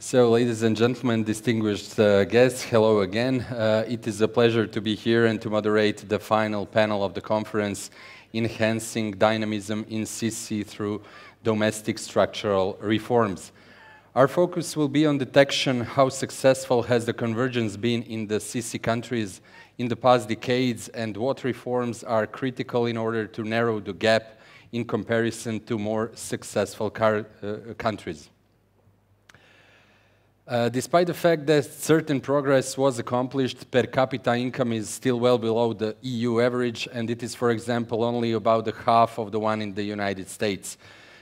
So, ladies and gentlemen, distinguished guests, hello again. It is a pleasure to be here and to moderate the final panel of the conference, Enhancing Dynamism in CESEE through Domestic Structural Reforms. Our focus will be on detection how successful has the convergence been in the CESEE countries in the past decades and what reforms are critical in order to narrow the gap in comparison to more successful countries. Despite the fact that certain progress was accomplished, per capita income is still well below the EU average, and it is, for example, only about half of the one in the United States.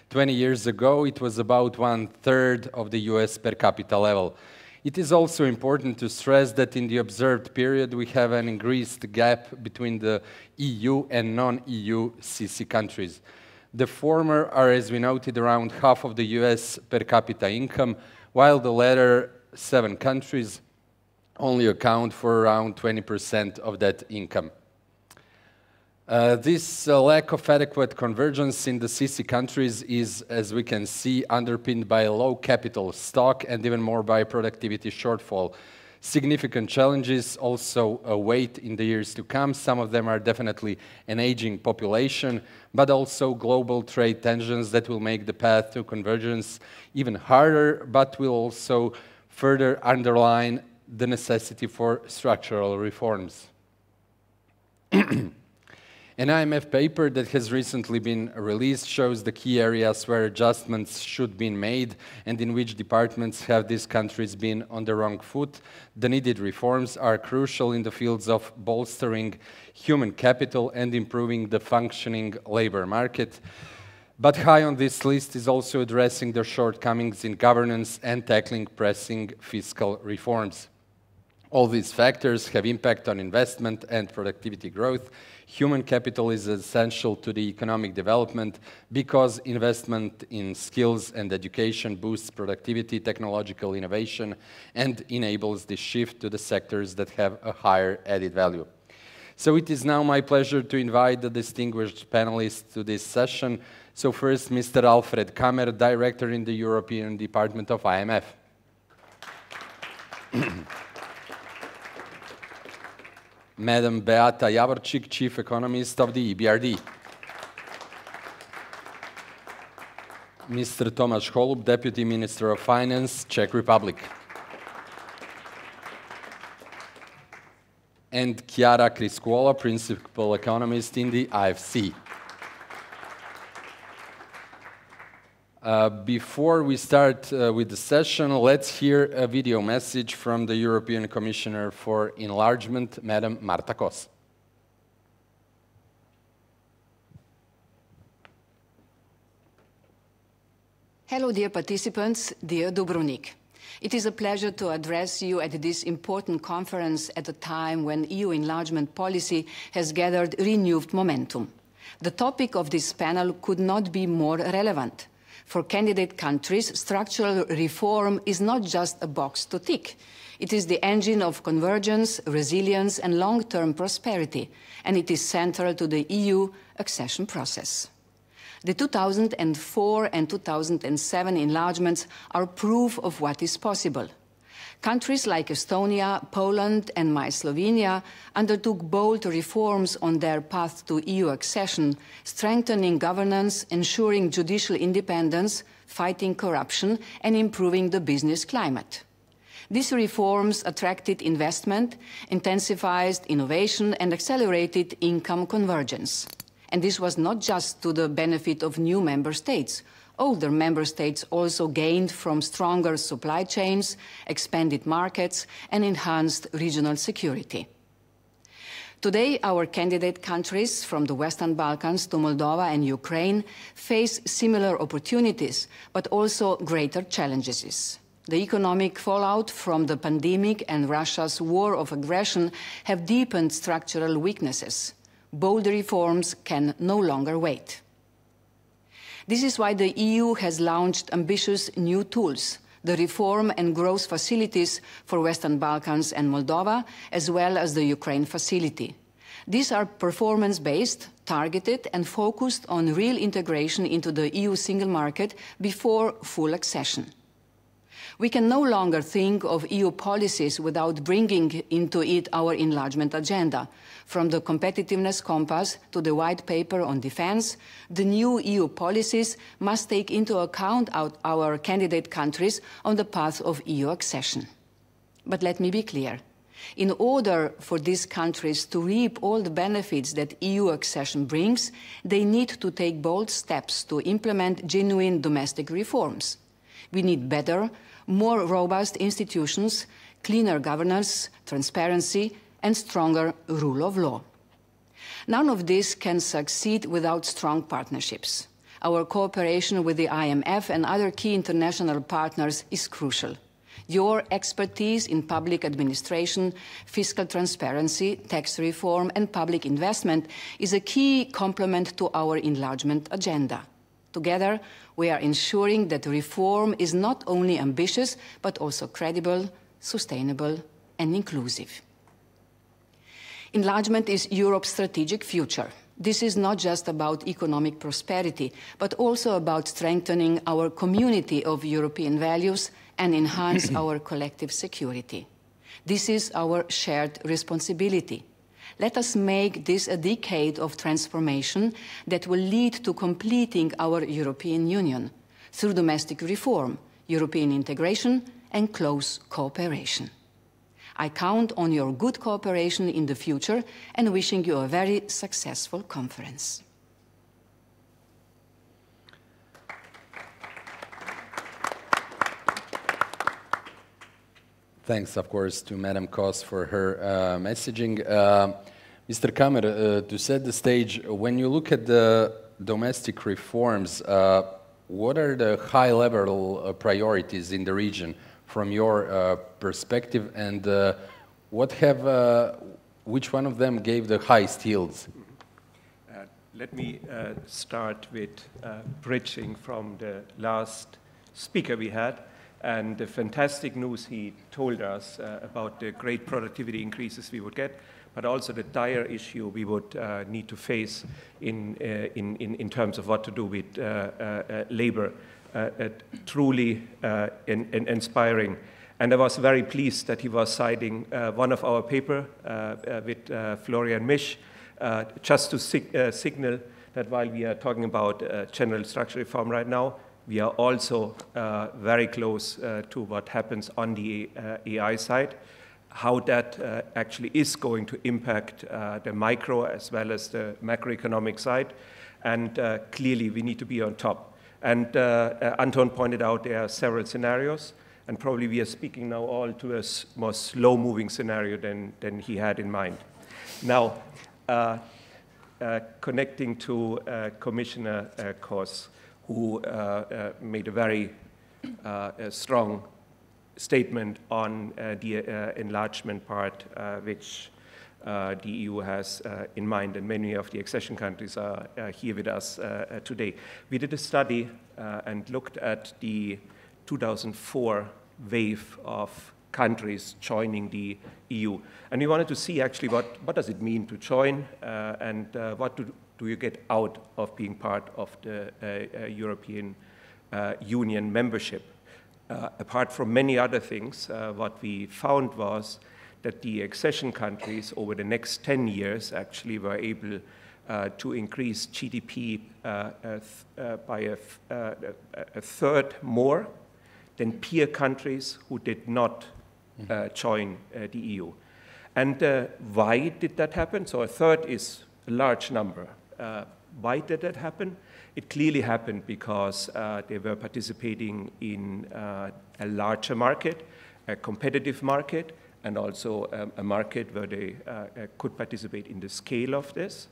20 years ago, it was about 1/3 of the US per capita level. It is also important to stress that in the observed period, we have an increased gap between the EU and non-EU CESEE countries. The former are, as we noted, around half of the US per capita income, while the latter 7 countries only account for around 20% of that income. This lack of adequate convergence in the CESEE countries is, as we can see, underpinned by a low capital stock and even more by productivity shortfall. Significant challenges also await in the years to come. Some of them are definitely an aging population, but also global trade tensions that will make the path to convergence even harder, but will also further underline the necessity for structural reforms. An IMF paper that has recently been released shows the key areas where adjustments should be made and in which departments have these countries been on the wrong foot. The needed reforms are crucial in the fields of bolstering human capital and improving the functioning labor market. But high on this list is also addressing the shortcomings in governance and tackling pressing fiscal reforms. All these factors have impact on investment and productivity growth. Human capital is essential to the economic development because investment in skills and education boosts productivity, technological innovation, and enables the shift to the sectors that have a higher added value. So it is now my pleasure to invite the distinguished panelists to this session. So first, Mr. Alfred Kammer, Director in the European Department of IMF. Madam Beata Javorcik, Chief Economist of the EBRD. Mr. Tomáš Holub, Deputy Minister of Finance, Czech Republic. And Chiara Criscuolo, Principal Economist in the IFC. Before we start with the session, let's hear a video message from the European Commissioner for Enlargement, Madam Marta Kos. Hello, dear participants, dear Dubrovnik. It is a pleasure to address you at this important conference at a time when EU enlargement policy has gathered renewed momentum. The topic of this panel could not be more relevant. For candidate countries, structural reform is not just a box to tick. It is the engine of convergence, resilience, and long-term prosperity, and it is central to the EU accession process. The 2004 and 2007 enlargements are proof of what is possible. Countries like Estonia, Poland, and my Slovenia undertook bold reforms on their path to EU accession, strengthening governance, ensuring judicial independence, fighting corruption, and improving the business climate. These reforms attracted investment, intensified innovation, and accelerated income convergence. And this was not just to the benefit of new member states. Older member states also gained from stronger supply chains, expanded markets, and enhanced regional security. Today, our candidate countries, from the Western Balkans to Moldova and Ukraine, face similar opportunities, but also greater challenges. The economic fallout from the pandemic and Russia's war of aggression have deepened structural weaknesses. Bold reforms can no longer wait. This is why the EU has launched ambitious new tools, the reform and growth facilities for Western Balkans and Moldova, as well as the Ukraine facility. These are performance-based, targeted, and focused on real integration into the EU single market before full accession. We can no longer think of EU policies without bringing into it our enlargement agenda. From the competitiveness compass to the white paper on defense, the new EU policies must take into account our candidate countries on the path of EU accession. But let me be clear. In order for these countries to reap all the benefits that EU accession brings, they need to take bold steps to implement genuine domestic reforms. We need better, more robust institutions, cleaner governance, transparency, and stronger rule of law. None of this can succeed without strong partnerships. Our cooperation with the IMF and other key international partners is crucial. Your expertise in public administration, fiscal transparency, tax reform, and public investment is a key complement to our enlargement agenda. Together, we are ensuring that reform is not only ambitious, but also credible, sustainable, and inclusive. Enlargement is Europe's strategic future. This is not just about economic prosperity, but also about strengthening our community of European values and enhance our collective security. This is our shared responsibility. Let us make this a decade of transformation that will lead to completing our European Union through domestic reform, European integration, and close cooperation. I count on your good cooperation in the future and wishing you a very successful conference. Thanks, of course, to Madam Kos for her messaging. Mr. Kammer, to set the stage, when you look at the domestic reforms, what are the high-level priorities in the region from your perspective, and which one of them gave the highest yields? Let me start with bridging from the last speaker we had, and the fantastic news he told us about the great productivity increases we would get, but also the dire issue we would need to face in terms of what to do with labor. Truly inspiring. And I was very pleased that he was citing one of our paper with Florian Misch, just to signal that while we are talking about general structural reform right now, we are also very close to what happens on the AI side, how that actually is going to impact the micro as well as the macroeconomic side. And clearly, we need to be on top. And Anton pointed out there are several scenarios, and probably we are speaking now all to a more slow-moving scenario than he had in mind. Now, connecting to Commissioner Kos, who made a very strong statement on the enlargement part, which the EU has in mind, and many of the accession countries are here with us today. We did a study and looked at the 2004 wave of countries joining the EU. And we wanted to see actually what does it mean to join, and what do you get out of being part of the European Union membership. Apart from many other things, what we found was that the accession countries over the next 10 years actually were able to increase GDP by a third more than peer countries who did not join the EU. And why did that happen? So a third is a large number. Why did that happen? It clearly happened because they were participating in a larger market, a competitive market, and also a market where they could participate in the scale of this.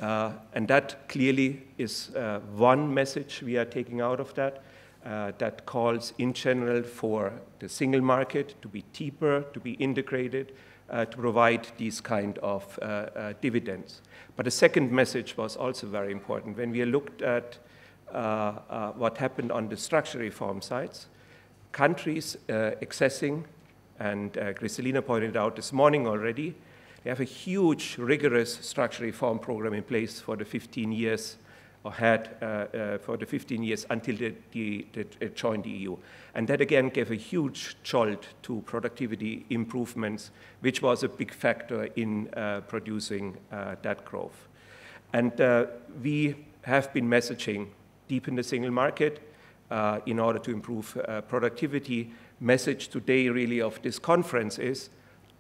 And that clearly is one message we are taking out of that, that calls in general for the single market to be deeper, to be integrated, to provide these kind of dividends. But the second message was also very important. When we looked at what happened on the structural reform sides, countries accessing, and Criscuolo pointed out this morning already, they have a huge, rigorous structural reform program in place for the 15 years or had for the 15 years until they joined the EU. And that again gave a huge jolt to productivity improvements, which was a big factor in producing that growth. And we have been messaging deep in the single market in order to improve productivity. Message today really of this conference is,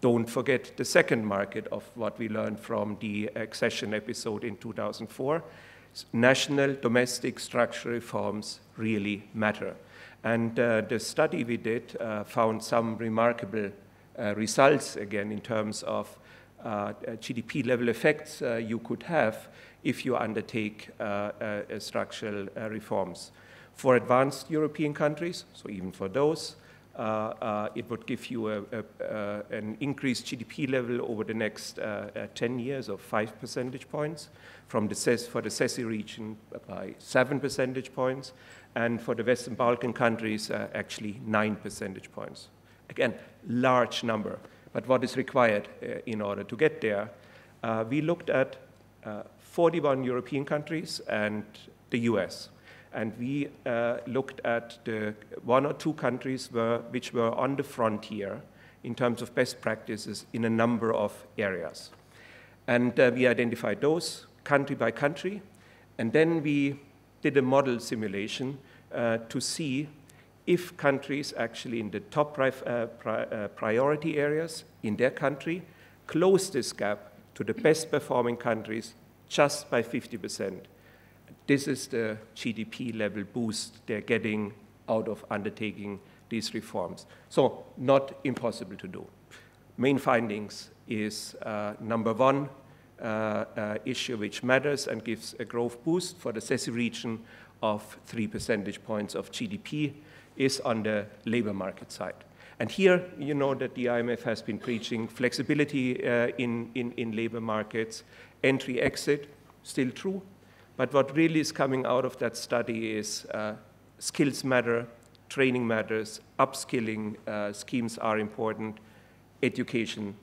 don't forget the second market of what we learned from the accession episode in 2004. National domestic structural reforms really matter. And the study we did found some remarkable results, again, in terms of GDP level effects you could have if you undertake structural reforms. For advanced European countries, so even for those, it would give you an increased GDP level over the next 10 years of 5 percentage points, for the CESEE region by 7 percentage points, and for the Western Balkan countries, actually 9 percentage points. Again, large number, but what is required in order to get there? We looked at 41 European countries and the US. And we looked at the 1 or 2 countries which were on the frontier in terms of best practices in a number of areas. And we identified those country by country. And then we did a model simulation to see if countries actually in the top priority areas in their country close this gap to the best performing countries just by 50%. This is the GDP level boost they're getting out of undertaking these reforms. So not impossible to do. Main findings is number one issue which matters and gives a growth boost for the CESEE region of 3 percentage points of GDP is on the labor market side. And here, you know that the IMF has been preaching flexibility in labor markets, entry-exit, still true. But what really is coming out of that study is skills matter, training matters, upskilling schemes are important, education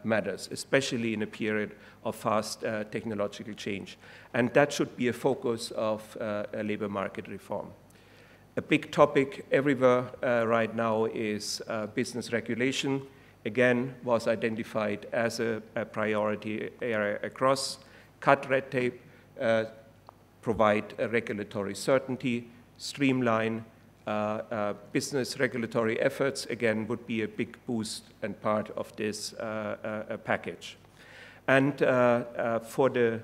matters, especially in a period of fast technological change. And that should be a focus of a labor market reform. A big topic everywhere right now is business regulation. Again, was identified as a priority area across. Cut red tape, provide a regulatory certainty, streamline business regulatory efforts, again, would be a big boost and part of this package. And for the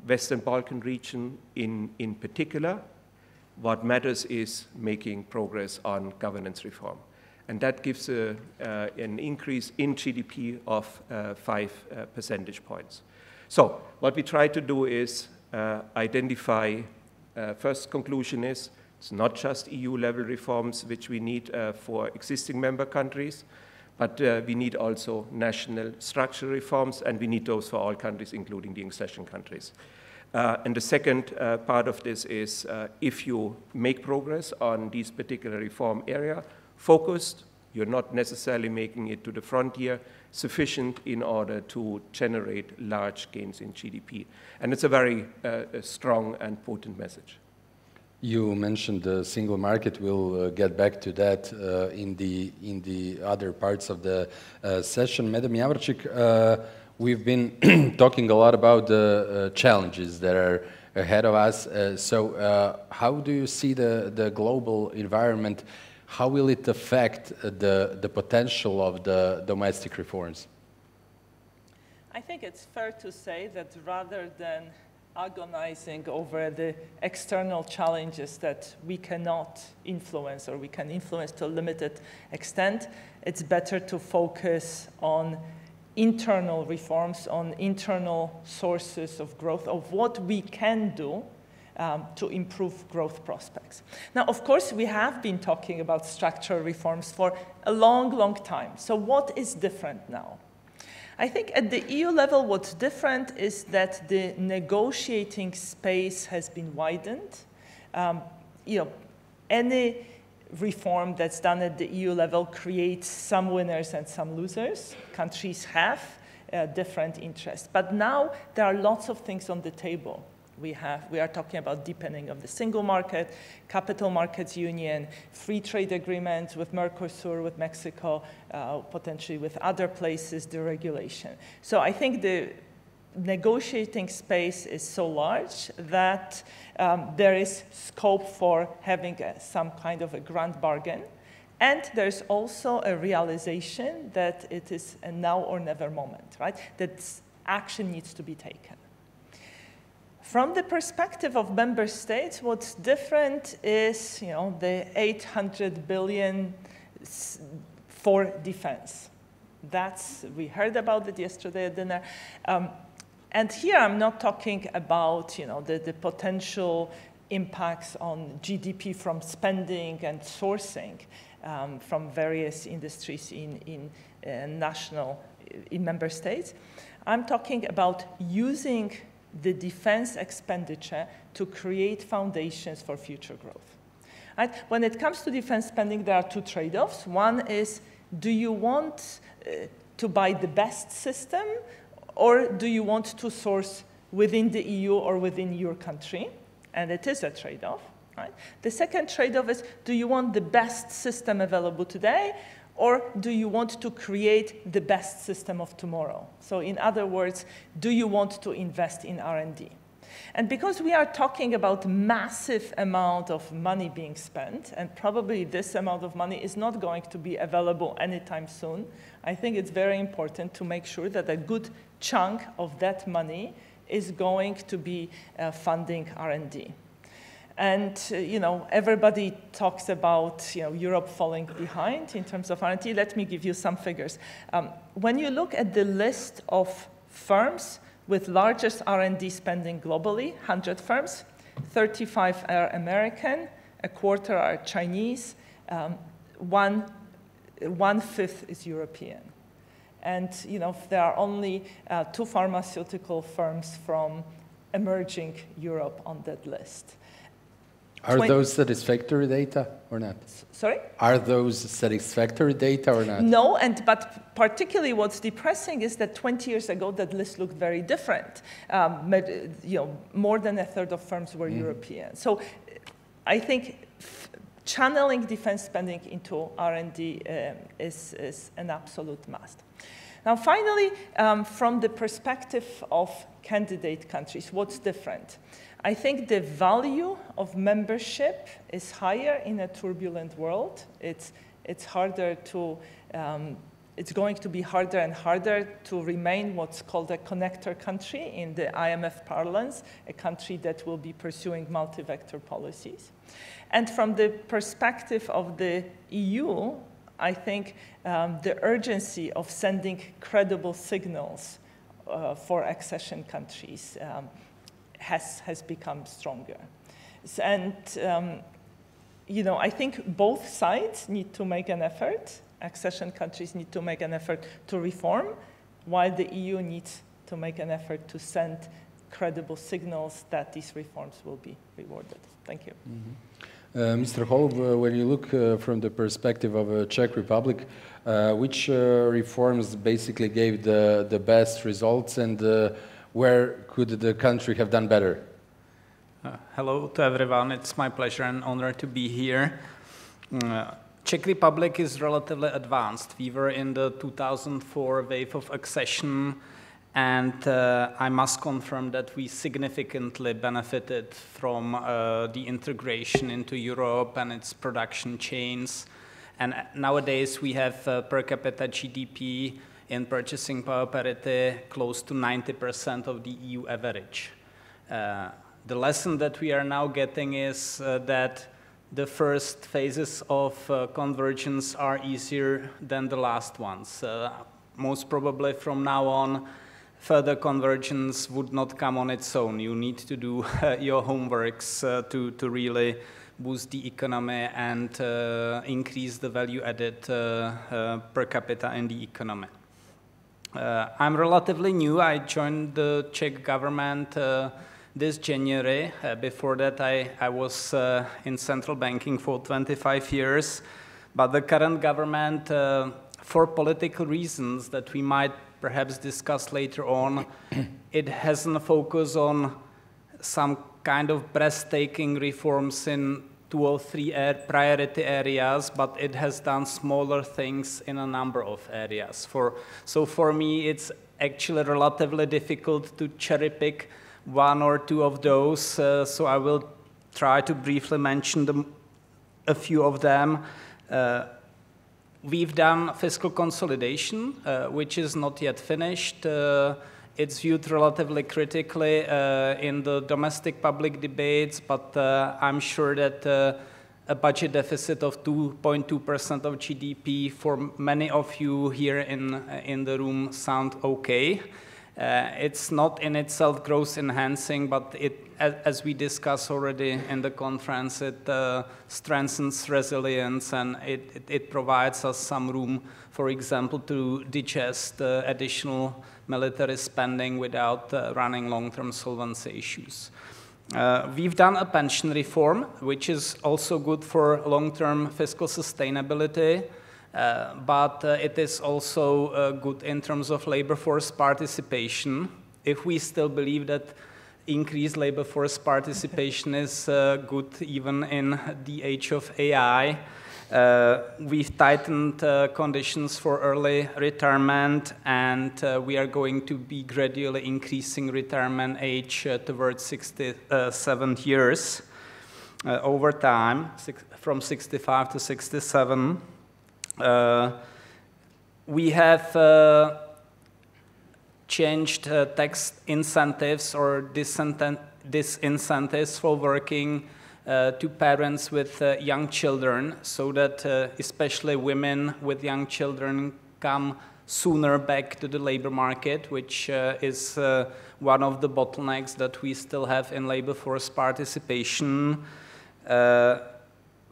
Western Balkan region in particular, what matters is making progress on governance reform. And that gives an increase in GDP of 5 percentage points. So what we try to do is identify, first conclusion is, it's not just EU-level reforms which we need for existing member countries, but we need also national structural reforms, and we need those for all countries, including the accession countries. And the second part of this is if you make progress on these particular reform area, focused, you're not necessarily making it to the frontier, sufficient in order to generate large gains in GDP. And it's a very strong and potent message. You mentioned the single market. We'll get back to that in the other parts of the session. Madam Javorcik, we've been talking a lot about the challenges that are ahead of us. So how do you see the global environment? How will it affect the potential of the domestic reforms? I think it's fair to say that rather than agonizing over the external challenges that we cannot influence or we can influence to a limited extent, it's better to focus on internal reforms, on internal sources of growth, of what we can do to improve growth prospects. Now, of course, we have been talking about structural reforms for a long, long time. So what is different now? I think at the EU level, what's different is that the negotiating space has been widened. Any reform that's done at the EU level creates some winners and some losers. Countries have different interests. But now there are lots of things on the table. We are talking about deepening of the single market, capital markets union, free trade agreements with Mercosur, with Mexico, potentially with other places, deregulation. So I think the negotiating space is so large that there is scope for having some kind of a grand bargain. And there's also a realization that it is a now or never moment, right? That action needs to be taken. From the perspective of member states, what's different is, the 800 billion for defense. We heard about it yesterday at dinner. And here I'm not talking about, the potential impacts on GDP from spending and sourcing from various industries in member states. I'm talking about using the defense expenditure to create foundations for future growth. Right? When it comes to defense spending, there are two trade-offs. One is, do you want to buy the best system, or do you want to source within the EU or within your country? And it is a trade-off. Right? The second trade-off is, do you want the best system available today, or do you want to create the best system of tomorrow? So in other words, do you want to invest in R&D? And because we are talking about massive amount of money being spent, and probably this amount of money is not going to be available anytime soon, I think it's very important to make sure that a good chunk of that money is going to be funding R&D. And everybody talks about Europe falling behind in terms of R&D. Let me give you some figures. When you look at the list of firms with largest R&D spending globally, 100 firms, 35 are American, a quarter are Chinese, 1/5 is European. And there are only 2 pharmaceutical firms from emerging Europe on that list. Are those satisfactory data or not? Sorry? Are those satisfactory data or not? No, but particularly what's depressing is that 20 years ago that list looked very different. More than 1/3 of firms were European. So I think channeling defense spending into R&D is an absolute must. Now, finally, from the perspective of candidate countries, what's different? I think the value of membership is higher in a turbulent world. It's harder to, it's going to be harder and harder to remain what's called a connector country in the IMF parlance, a country that will be pursuing multi-vector policies. And from the perspective of the EU, I think the urgency of sending credible signals for accession countries has become stronger. And, I think both sides need to make an effort. Accession countries need to make an effort to reform, while the EU needs to make an effort to send credible signals that these reforms will be rewarded. Thank you. Mm-hmm. Mr. Holub, when you look from the perspective of the Czech Republic, which reforms basically gave the best results, and where could the country have done better? Hello to everyone. It's my pleasure and honor to be here. Czech Republic is relatively advanced. We were in the 2004 wave of accession, and I must confirm that we significantly benefited from the integration into Europe and its production chains. And nowadays we have per capita GDP in purchasing power parity close to 90% of the EU average. The lesson that we are now getting is that the first phases of convergence are easier than the last ones. Most probably from now on, further convergence would not come on its own. You need to do your homeworks to really boost the economy and increase the value added per capita in the economy. I'm relatively new. I joined the Czech government this January. Before that, I was in central banking for 25 years. But the current government, for political reasons that we might perhaps discuss later on, it has a focus on some kind of breathtaking reforms in 2 or 3 priority areas, but it has done smaller things in a number of areas. So for me, it's actually relatively difficult to cherry pick 1 or 2 of those, so I will try to briefly mention a few of them. We've done fiscal consolidation, which is not yet finished. It's viewed relatively critically in the domestic public debates, but I'm sure that a budget deficit of 2.2% of GDP for many of you here in the room sound okay. It's not in itself growth enhancing, but as we discussed already in the conference, it strengthens resilience and it provides us some room, for example, to digest additional military spending without running long-term solvency issues. We've done a pension reform, which is also good for long-term fiscal sustainability. But it is also good in terms of labor force participation. If we still believe that increased labor force participation is good even in the age of AI, we've tightened conditions for early retirement, and we are going to be gradually increasing retirement age towards 67 years over time, from 65 to 67. We have changed tax incentives or disincentives for working to parents with young children, so that especially women with young children come sooner back to the labor market, which is one of the bottlenecks that we still have in labor force participation.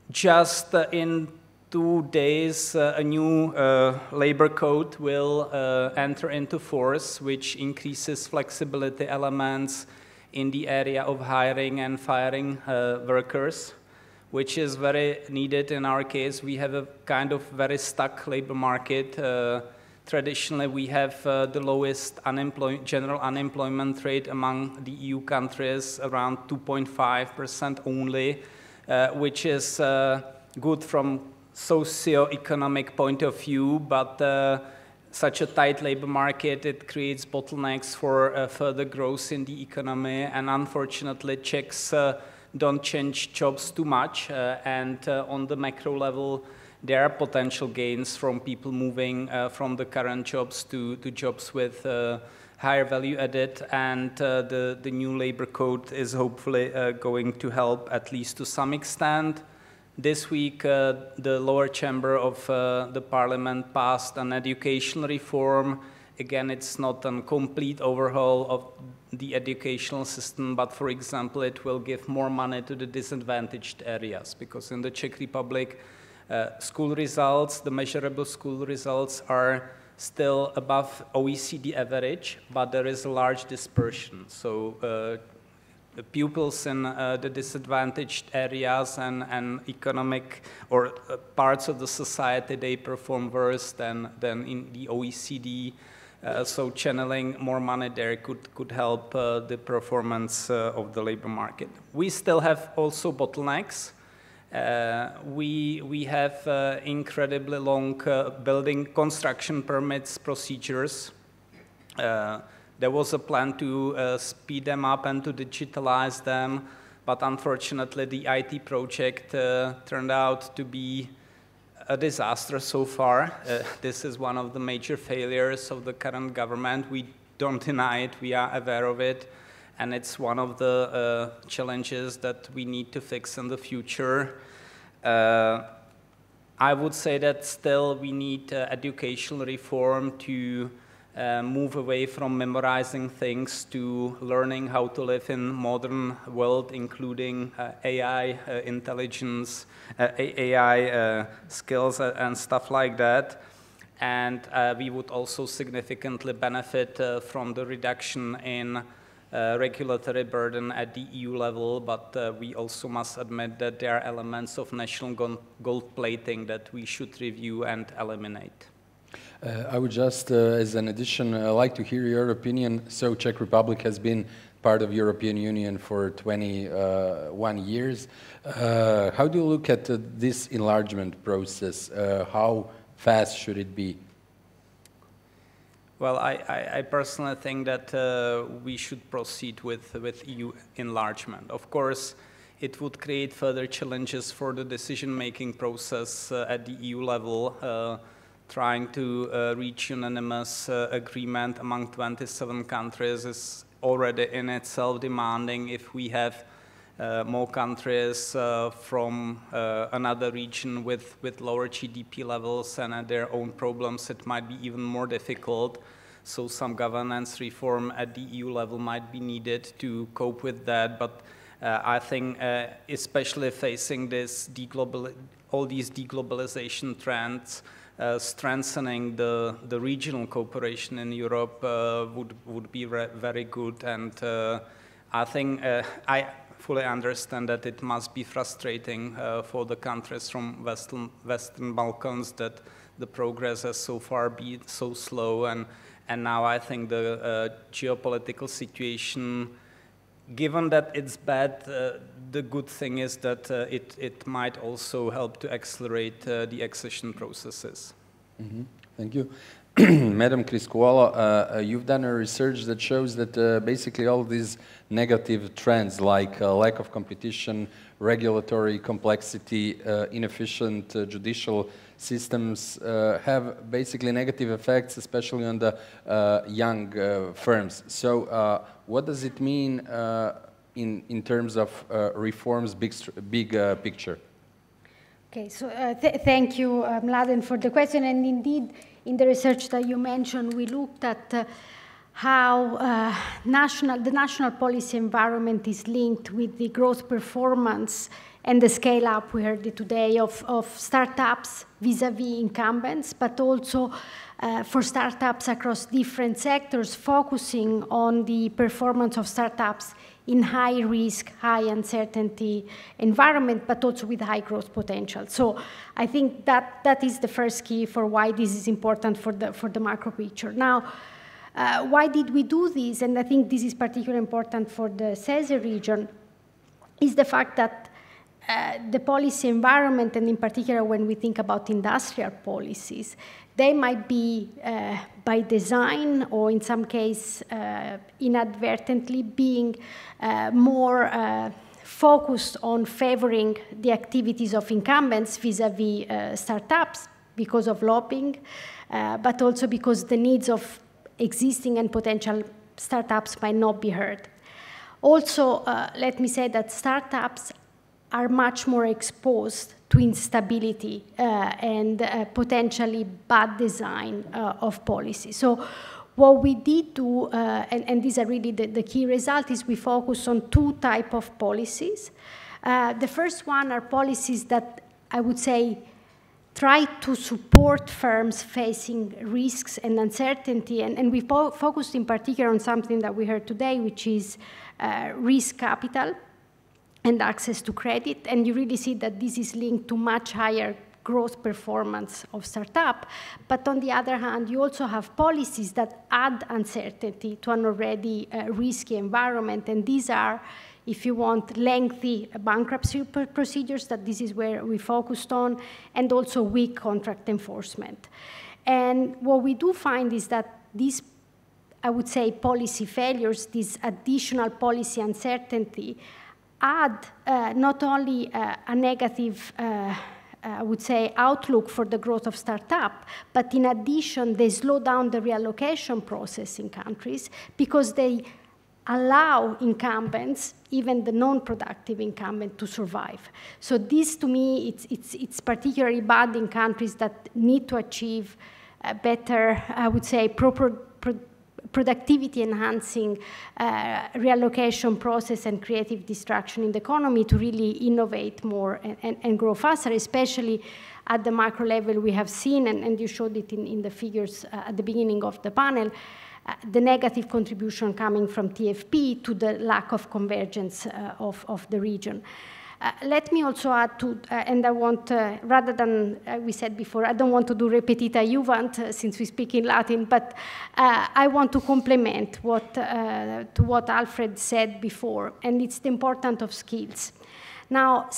Just in 2 days, a new labor code will enter into force, which increases flexibility elements in the area of hiring and firing workers, which is very needed in our case. We have a kind of very stuck labor market. Traditionally, we have the lowest general unemployment rate among the EU countries, around 2.5% only, which is good from socio-economic point of view, but such a tight labor market, it creates bottlenecks for further growth in the economy, and unfortunately Czechs don't change jobs too much, and on the macro level there are potential gains from people moving from the current jobs to jobs with higher value added, and the new labor code is hopefully going to help at least to some extent. This week, the lower chamber of the parliament passed an educational reform. Again, it's not a complete overhaul of the educational system, but for example, it will give more money to the disadvantaged areas, because in the Czech Republic, school results, the measurable school results are still above OECD average, but there is a large dispersion. So the pupils in the disadvantaged areas and economic or parts of the society, they perform worse than in the OECD. So channeling more money there could help the performance of the labor market. We still have also bottlenecks. We have incredibly long building construction permits procedures. There was a plan to speed them up and to digitalize them, but unfortunately the IT project turned out to be a disaster so far. This is one of the major failures of the current government. We don't deny it, we are aware of it, and it's one of the challenges that we need to fix in the future. I would say that still we need educational reform to move away from memorizing things to learning how to live in modern world, including AI intelligence, AI skills and stuff like that. And we would also significantly benefit from the reduction in regulatory burden at the EU level, but we also must admit that there are elements of national gold plating that we should review and eliminate. I would just, as an addition, like to hear your opinion. So Czech Republic has been part of European Union for 21 years. How do you look at this enlargement process? How fast should it be? Well, I personally think that we should proceed with EU enlargement. Of course, it would create further challenges for the decision-making process at the EU level, trying to reach unanimous agreement among 27 countries is already in itself demanding. If we have more countries from another region with lower GDP levels and their own problems, it might be even more difficult. So some governance reform at the EU level might be needed to cope with that. But I think especially facing this all these deglobalization trends, strengthening the regional cooperation in Europe would be very good. And I think I fully understand that it must be frustrating for the countries from Western Balkans that the progress has so far been so slow. And now I think the geopolitical situation, given that it's bad, the good thing is that it might also help to accelerate the accession processes. Mm-hmm. Thank you. Madam Criscuolo, you've done a research that shows that basically all these negative trends like lack of competition, regulatory complexity, inefficient judicial systems have basically negative effects, especially on the young firms. So what does it mean in terms of reforms, big picture? Okay, so thank you, Mladen, for the question. And indeed, in the research that you mentioned, we looked at how the national policy environment is linked with the growth performance and the scale-up, we heard it today, of startups vis-a-vis incumbents, but also for startups across different sectors, focusing on the performance of startups in high risk, high uncertainty environment, but also with high growth potential. So I think that is the first key for why this is important for the macro picture. Now, why did we do this? And I think this is particularly important for the CESEE region, is the fact that the policy environment, and in particular when we think about industrial policies, they might be by design or in some case inadvertently being more focused on favoring the activities of incumbents vis-a-vis startups because of lobbying, but also because the needs of existing and potential startups might not be heard. Also, let me say that startups are much more exposed to instability and potentially bad design of policy. So what we did do, and these are really the key result, is we focus on two types of policies. The first one are policies that I would say try to support firms facing risks and uncertainty, and we focused in particular on something that we heard today, which is risk capital and access to credit, and you really see that this is linked to much higher growth performance of startup. But on the other hand, you also have policies that add uncertainty to an already risky environment, and these are, if you want, lengthy bankruptcy procedures, that this is where we focused on, and also weak contract enforcement. And what we do find is that these, I would say, policy failures, this additional policy uncertainty, add not only a negative, I would say, outlook for the growth of startup, but in addition, they slow down the reallocation process in countries because they allow incumbents, even the non-productive incumbent, to survive. So this, to me, it's particularly bad in countries that need to achieve a better, I would say, productivity-enhancing reallocation process and creative destruction in the economy to really innovate more and grow faster, especially at the macro level. We have seen, and you showed it in the figures at the beginning of the panel, the negative contribution coming from TFP to the lack of convergence of the region. Let me also add to, and I want, rather than we said before, I don't want to do repetita iuvant since we speak in Latin, but I want to complement to what Alfred said before, and it's the importance of skills. Now,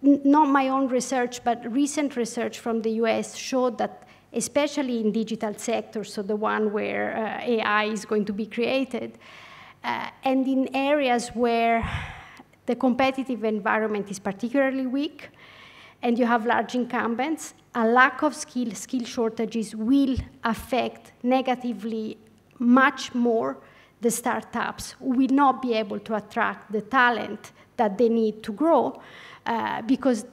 not my own research, but recent research from the US showed that especially in digital sectors, so the one where AI is going to be created, and in areas where the competitive environment is particularly weak, and you have large incumbents, a lack of skill shortages will affect negatively much more the startups who will not be able to attract the talent that they need to grow, because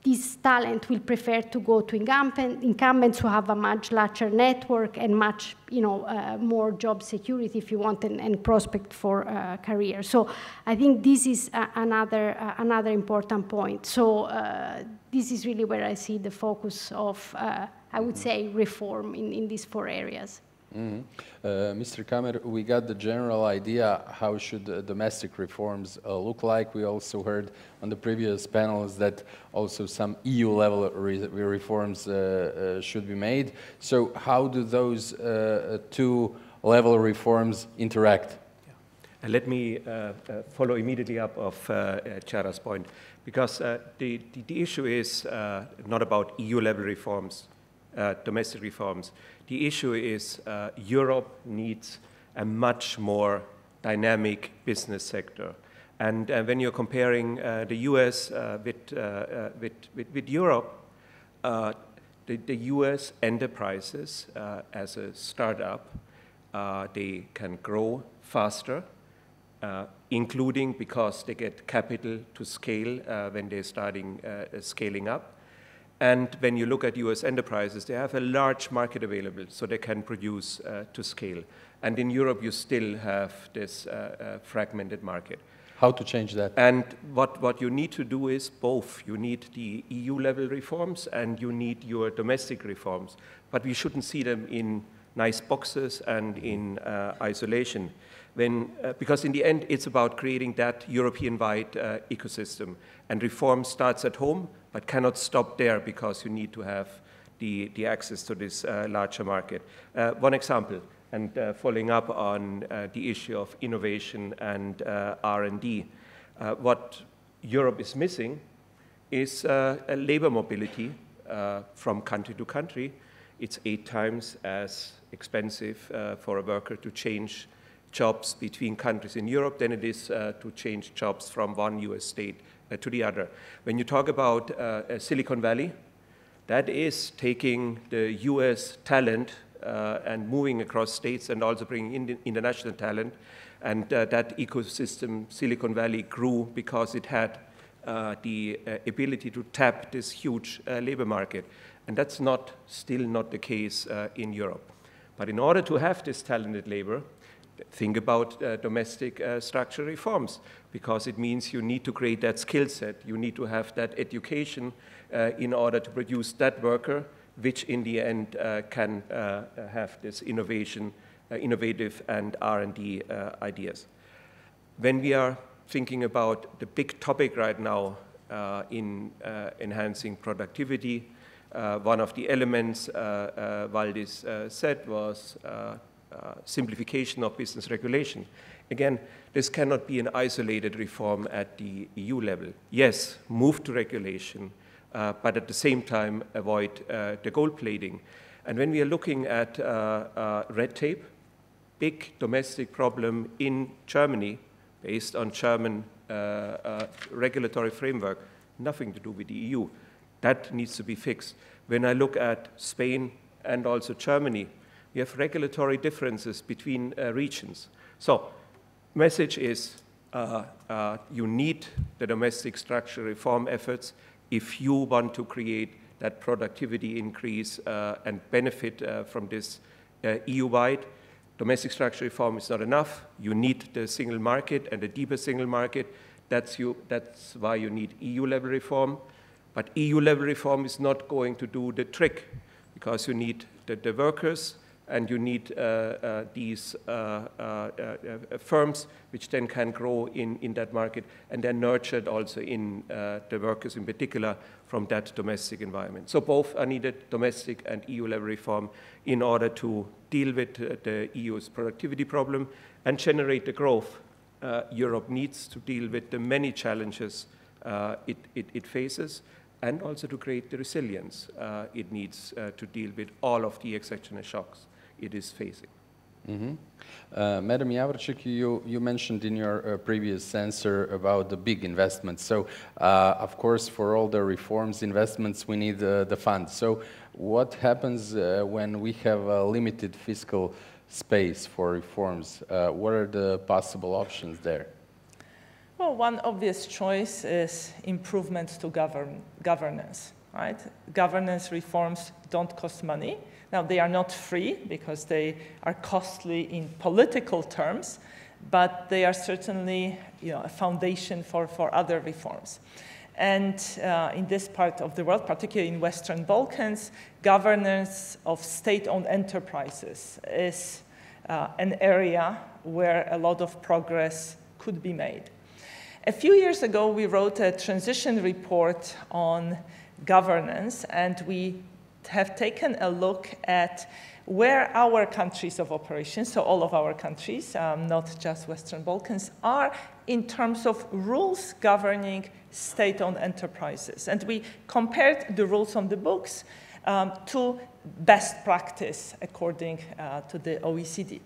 this talent will prefer to go to incumbents who have a much larger network and much, more job security, if you want, and prospect for career. So I think this is another important point. So this is really where I see the focus of, I would say, reform in these 4 areas. Mr. Kammer, we got the general idea how should domestic reforms look like. We also heard on the previous panels that also some EU-level reforms should be made. So how do those 2-level reforms interact? Yeah. Let me follow immediately up of Chiara's point, because the issue is not about EU-level reforms, domestic reforms. The issue is Europe needs a much more dynamic business sector. And when you're comparing the US with Europe, the US enterprises as a startup, they can grow faster, including because they get capital to scale when they're starting scaling up. And when you look at US enterprises, they have a large market available, so they can produce to scale. And in Europe, you still have this fragmented market. How to change that? And what you need to do is both. You need the EU-level reforms and you need your domestic reforms. But we shouldn't see them in nice boxes and in isolation. Because in the end, it's about creating that European-wide ecosystem. And reform starts at home, but cannot stop there because you need to have the access to this larger market. One example, and following up on the issue of innovation and R&D, what Europe is missing is labor mobility from country to country. It's 8 times as expensive for a worker to change jobs between countries in Europe than it is to change jobs from one US state to the other. When you talk about Silicon Valley, that is taking the US talent and moving across states and also bringing in international talent. And that ecosystem, Silicon Valley, grew because it had the ability to tap this huge labor market. And that's still not the case in Europe. But in order to have this talented labor, think about domestic structural reforms, because it means you need to create that skill set. You need to have that education in order to produce that worker, which in the end can have this innovative and R&D ideas. When we are thinking about the big topic right now in enhancing productivity, one of the elements Valdis said was simplification of business regulation. Again, this cannot be an isolated reform at the EU level. Yes, move to regulation, but at the same time avoid the gold plating. And when we are looking at red tape, big domestic problem in Germany based on German regulatory framework, nothing to do with the EU. That needs to be fixed. When I look at Spain and also Germany, we have regulatory differences between regions. So, message is you need the domestic structural reform efforts if you want to create that productivity increase and benefit from this EU-wide. Domestic structural reform is not enough. You need the single market and a deeper single market. That's why you need EU-level reform. But EU-level reform is not going to do the trick, because you need the workers And you need these firms which then can grow in that market and then nurtured also in the workers in particular from that domestic environment. So both are needed, domestic and EU level reform, in order to deal with the EU's productivity problem and generate the growth Europe needs to deal with the many challenges it faces, and also to create the resilience it needs to deal with all of the exogenous shocks it is facing. Mm-hmm. Madam Javorcik, you mentioned in your previous answer about the big investments. So, of course, for all the reforms, investments, we need the funds. So, what happens when we have a limited fiscal space for reforms? What are the possible options there? Well, one obvious choice is improvements to governance, right? Governance reforms don't cost money. Now, they are not free because they are costly in political terms, but they are certainly, a foundation for other reforms. And in this part of the world, particularly in Western Balkans, governance of state-owned enterprises is an area where a lot of progress could be made. A few years ago, we wrote a transition report on governance, and we have taken a look at where our countries of operation, so all of our countries, not just Western Balkans, are in terms of rules governing state-owned enterprises. And we compared the rules on the books to best practice according to the OECD.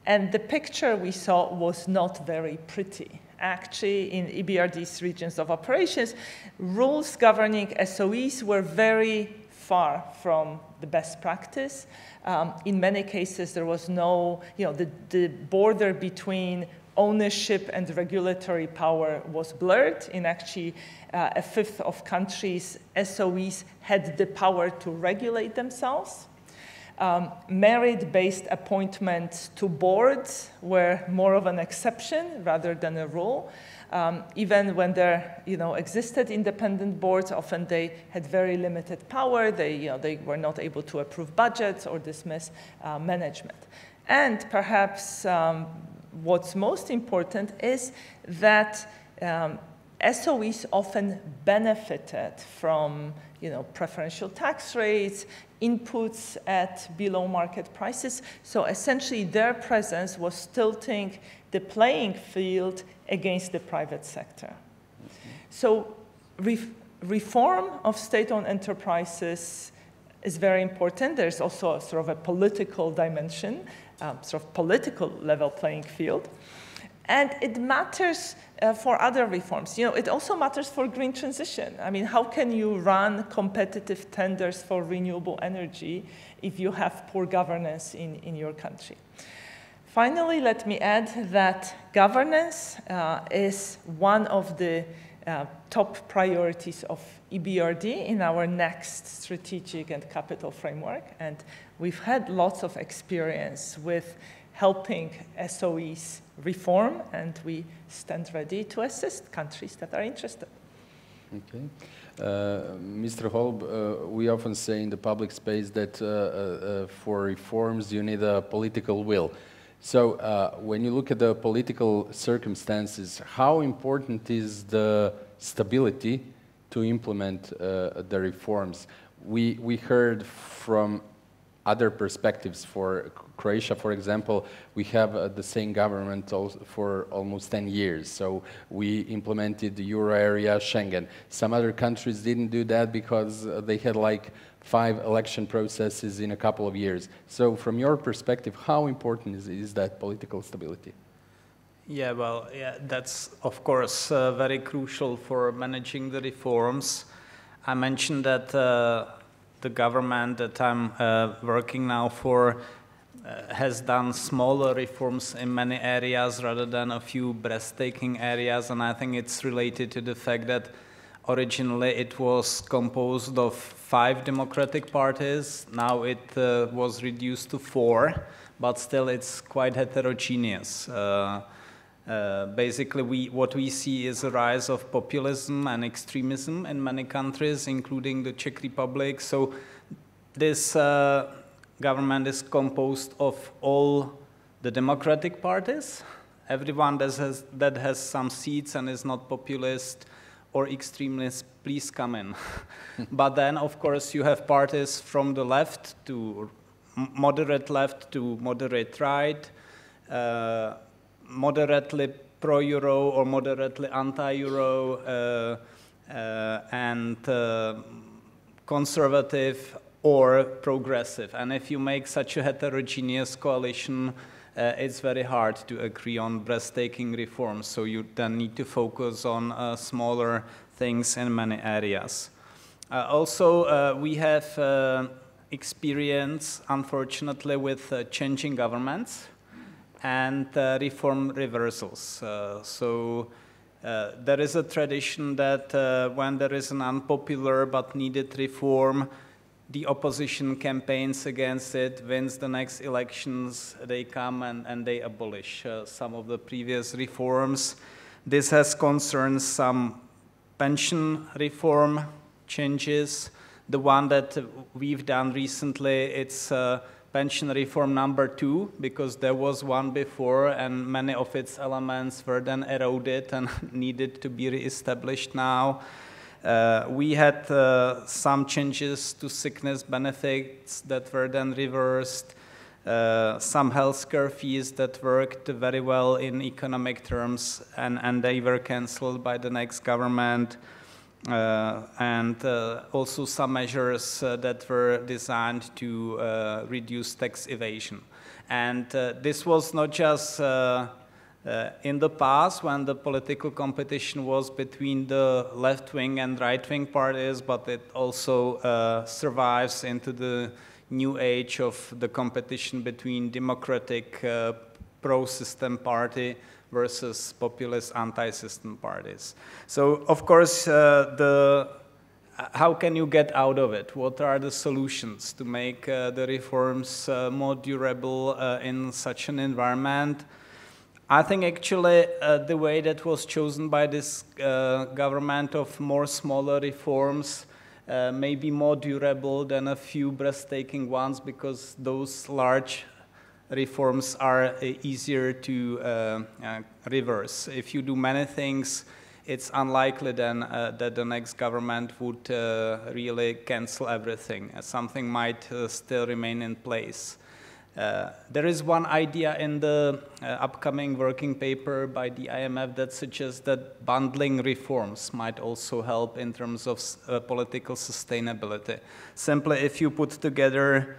And the picture we saw was not very pretty. Actually, in EBRD's regions of operations, rules governing SOEs were very far from the best practice. In many cases, there was no, the border between ownership and regulatory power was blurred. In actually a fifth of countries, SOEs had the power to regulate themselves. Merit-based appointments to boards were more of an exception rather than a rule. Even when there existed independent boards, often they had very limited power. They were not able to approve budgets or dismiss management. And perhaps what's most important is that SOEs often benefited from preferential tax rates, inputs at below market prices. So essentially their presence was tilting the playing field against the private sector. So reform of state-owned enterprises is very important. There's also a sort of a political dimension, sort of political level playing field. And it matters for other reforms. It also matters for green transition. I mean, how can you run competitive tenders for renewable energy if you have poor governance in your country? Finally, let me add that governance is one of the top priorities of EBRD in our next strategic and capital framework. And we've had lots of experience with helping SOEs reform, and we stand ready to assist countries that are interested. Okay. Mr. Holub, we often say in the public space that for reforms you need a political will. So when you look at the political circumstances, how important is the stability to implement the reforms? We heard from other perspectives. For Croatia, for example, we have the same government for almost 10 years. So we implemented the euro area, Schengen. Some other countries didn't do that because they had like 5 election processes in a couple of years. So from your perspective, how important is that political stability? Yeah, well, that's of course very crucial for managing the reforms. I mentioned that the government that I'm working now for has done smaller reforms in many areas rather than a few breathtaking areas, and I think it's related to the fact that originally it was composed of 5 democratic parties. Now it was reduced to 4, but still it's quite heterogeneous. Basically, what we see is a rise of populism and extremism in many countries, including the Czech Republic. So this government is composed of all the democratic parties, everyone that has some seats and is not populist or extremist, please come in. But then, of course, you have parties from the left to moderate right, moderately pro-Euro or moderately anti-Euro, and conservative or progressive. And if you make such a heterogeneous coalition, it's very hard to agree on breathtaking reforms. So you then need to focus on smaller things in many areas. Also, we have experience, unfortunately, with changing governments and reform reversals. There is a tradition that when there is an unpopular but needed reform, the opposition campaigns against it, wins the next elections, they come and they abolish some of the previous reforms. This has concerned some pension reform changes. The one that we've done recently, it's pension reform number 2, because there was one before and many of its elements were then eroded and needed to be reestablished now. We had some changes to sickness benefits that were then reversed, some healthcare fees that worked very well in economic terms, and they were cancelled by the next government, and also some measures that were designed to reduce tax evasion. And this was not just in the past, when the political competition was between the left-wing and right-wing parties, but it also survives into the new age of the competition between democratic pro-system party versus populist anti-system parties. So, of course, how can you get out of it? What are the solutions to make the reforms more durable in such an environment? I think actually the way that was chosen by this government of more smaller reforms may be more durable than a few breathtaking ones, because those large reforms are easier to reverse. If you do many things, it's unlikely then that the next government would really cancel everything. Something might still remain in place. There is one idea in the upcoming working paper by the IMF that suggests that bundling reforms might also help in terms of political sustainability. Simply, if you put together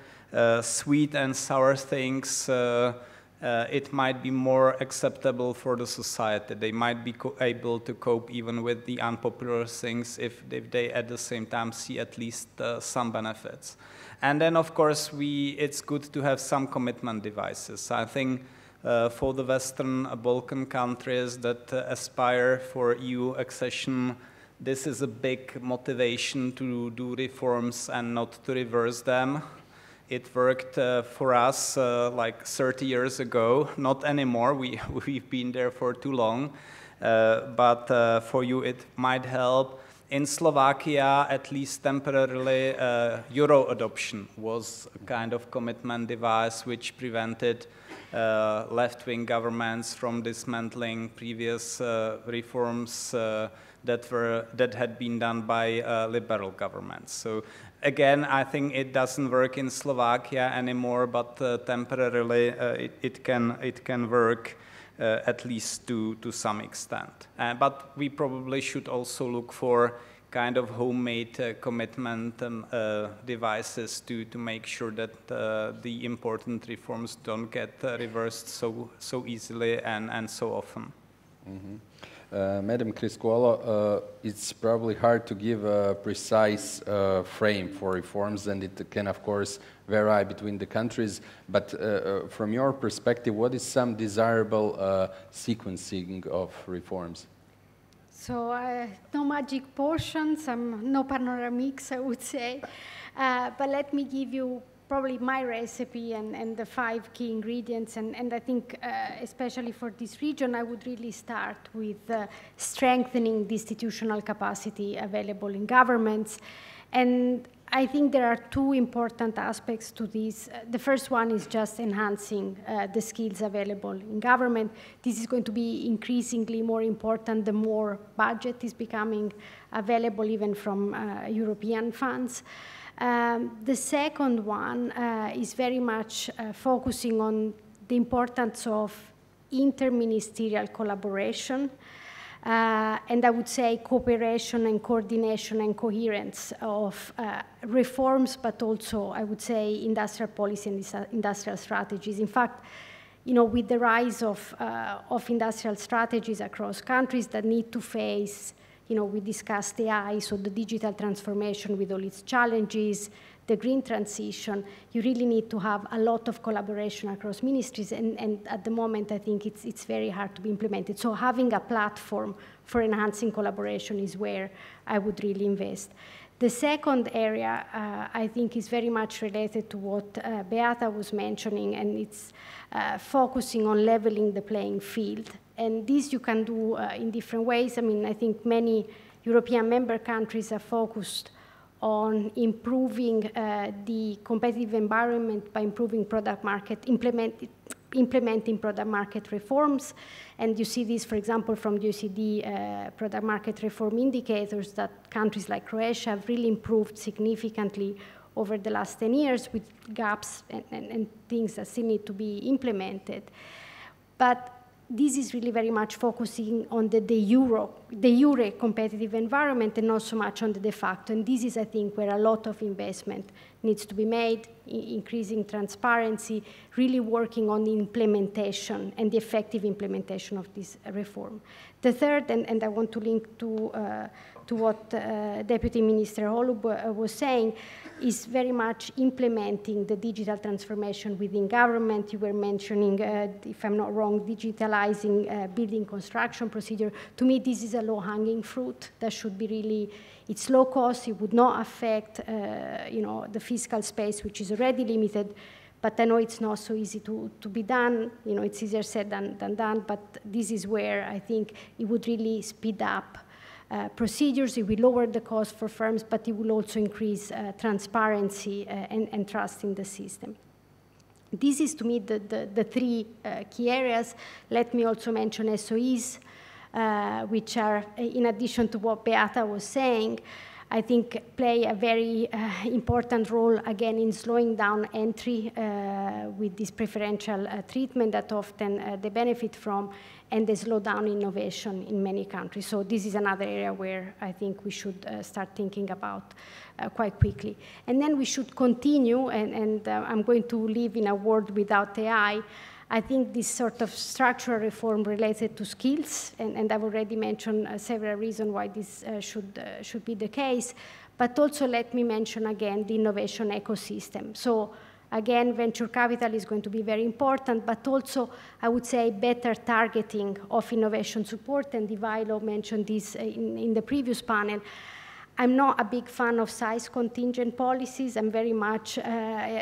sweet and sour things, it might be more acceptable for the society. They might be able to cope even with the unpopular things if they at the same time see at least some benefits. And then, of course, it's good to have some commitment devices. I think for the Western Balkan countries that aspire for EU accession, this is a big motivation to do reforms and not to reverse them. It worked for us like 30 years ago, not anymore, we've been there for too long, but for you it might help. In Slovakia, at least temporarily, Euro adoption was a kind of commitment device which prevented left-wing governments from dismantling previous reforms that had been done by liberal governments. So again, I think it doesn't work in Slovakia anymore, but temporarily it can work. At least to some extent. But we probably should also look for kind of homemade commitment devices to make sure that the important reforms don't get reversed so easily and so often. Mm-hmm. Madam Criscuolo, it's probably hard to give a precise frame for reforms, and it can, of course, vary between the countries. But from your perspective, what is some desirable sequencing of reforms? So no magic potions, no panoramics, I would say. But let me give you probably my recipe and the 5 key ingredients. And I think, especially for this region, I would really start with strengthening the institutional capacity available in governments. And I think there are two important aspects to this. The first one is just enhancing the skills available in government. This is going to be increasingly more important the more budget is becoming available even from European funds. The second one is very much focusing on the importance of interministerial collaboration. And I would say cooperation and coordination and coherence of reforms, but also, I would say, industrial policy and industrial strategies. In fact, you know, with the rise of industrial strategies across countries that need to face, you know, we discussed AI, so the digital transformation with all its challenges, the green transition, you really need to have a lot of collaboration across ministries, and at the moment, I think it's very hard to be implemented. So having a platform for enhancing collaboration is where I would really invest. The second area, I think, is very much related to what Beata was mentioning, and it's focusing on leveling the playing field. And this you can do in different ways. I mean, I think many European member countries are focused on improving the competitive environment by improving product market, implementing product market reforms. And you see this, for example, from the OECD product market reform indicators that countries like Croatia have really improved significantly over the last 10 years with gaps and things that still need to be implemented. But this is really very much focusing on the de jure competitive environment and not so much on the de facto. And this is, I think, where a lot of investment needs to be made, increasing transparency, really working on the implementation and the effective implementation of this reform. The third, and I want to link to what Deputy Minister Holub was saying, is very much implementing the digital transformation within government. You were mentioning, if I'm not wrong, digitalizing building construction procedure. To me, this is a low-hanging fruit that should be really, it's low cost, it would not affect you know, the fiscal space, which is already limited, but I know it's not so easy to be done. You know, it's easier said than done, but this is where I think it would really speed up procedures. It will lower the cost for firms, but it will also increase transparency and trust in the system. This is, to me, the three key areas. Let me also mention SOEs, which are, in addition to what Beata was saying, I think play a very important role, again, in slowing down entry with this preferential treatment that often they benefit from, and they slow down innovation in many countries. So this is another area where I think we should start thinking about quite quickly. And then we should continue, and I'm going to live in a world without AI. I think this sort of structural reform related to skills, and I've already mentioned several reasons why this should be the case, but also let me mention again the innovation ecosystem. So again, venture capital is going to be very important, but also I would say better targeting of innovation support, and Ivailo mentioned this in the previous panel. I'm not a big fan of size contingent policies. I'm very much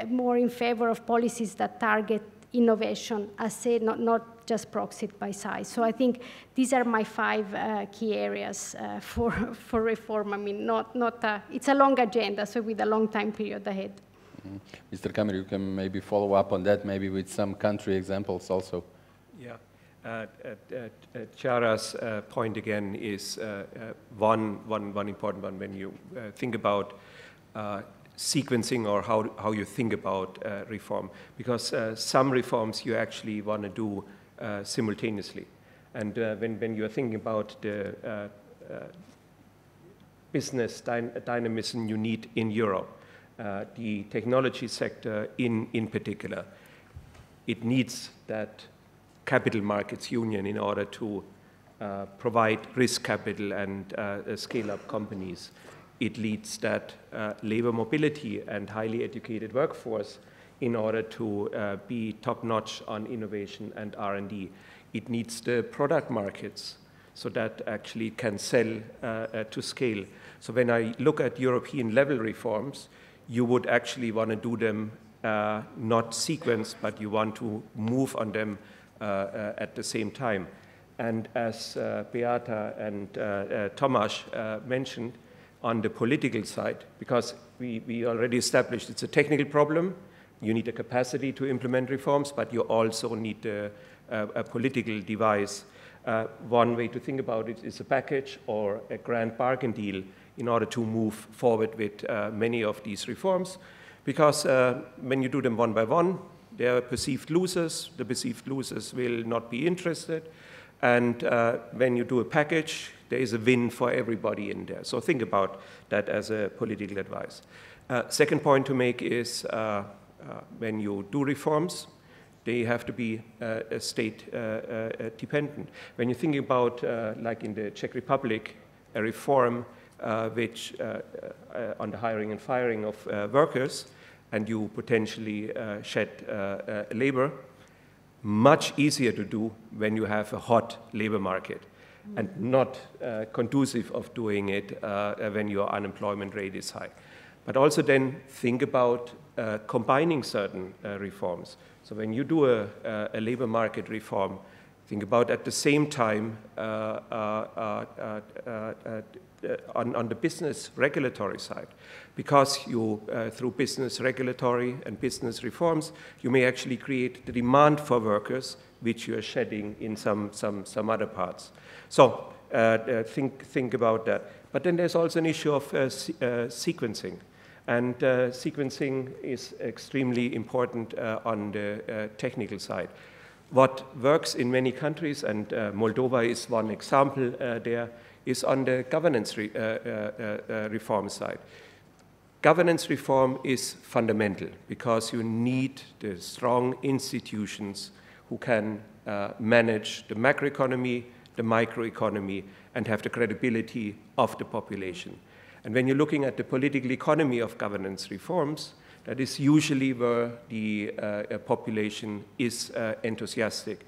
more in favor of policies that target innovation, as said, not just proxied by size. So I think these are my 5 key areas for reform. I mean, it's a long agenda, so with a long time period ahead. Mm-hmm. Mr. Kammer, you can maybe follow up on that, maybe with some country examples also. Yeah. Chiara's point again is one important one when you think about sequencing or how you think about reform, because some reforms you actually want to do simultaneously. And when you're thinking about the business dynamism you need in Europe, the technology sector in particular, it needs that capital markets union in order to provide risk capital and scale up companies. It leads that labor mobility and highly educated workforce in order to be top-notch on innovation and R&D. It needs the product markets so that actually can sell to scale. So when I look at European level reforms, you would actually want to do them not sequenced, but you want to move on them at the same time. And as Beata and Tomáš mentioned, on the political side, because we already established it's a technical problem. You need a capacity to implement reforms, but you also need a political device. One way to think about it is a package or a grand bargain deal in order to move forward with many of these reforms, because when you do them one by one, there are perceived losers. The perceived losers will not be interested. And when you do a package, there is a win for everybody in there. So think about that as a political advice. Second point to make is when you do reforms, they have to be state dependent. When you think about, like in the Czech Republic, a reform which on the hiring and firing of workers, and you potentially shed labor, much easier to do when you have a hot labor market, and not conducive of doing it when your unemployment rate is high. But also then think about combining certain reforms. So when you do a labor market reform, think about at the same time on the business regulatory side, because you, through business regulatory and business reforms, you may actually create the demand for workers, which you are shedding in some other parts. So think about that. But then there's also an issue of sequencing. And sequencing is extremely important on the technical side. What works in many countries, and Moldova is one example there, is on the governance reform side. Governance reform is fundamental because you need the strong institutions who can manage the macroeconomy, the microeconomy, and have the credibility of the population. And when you're looking at the political economy of governance reforms, that is usually where the population is enthusiastic.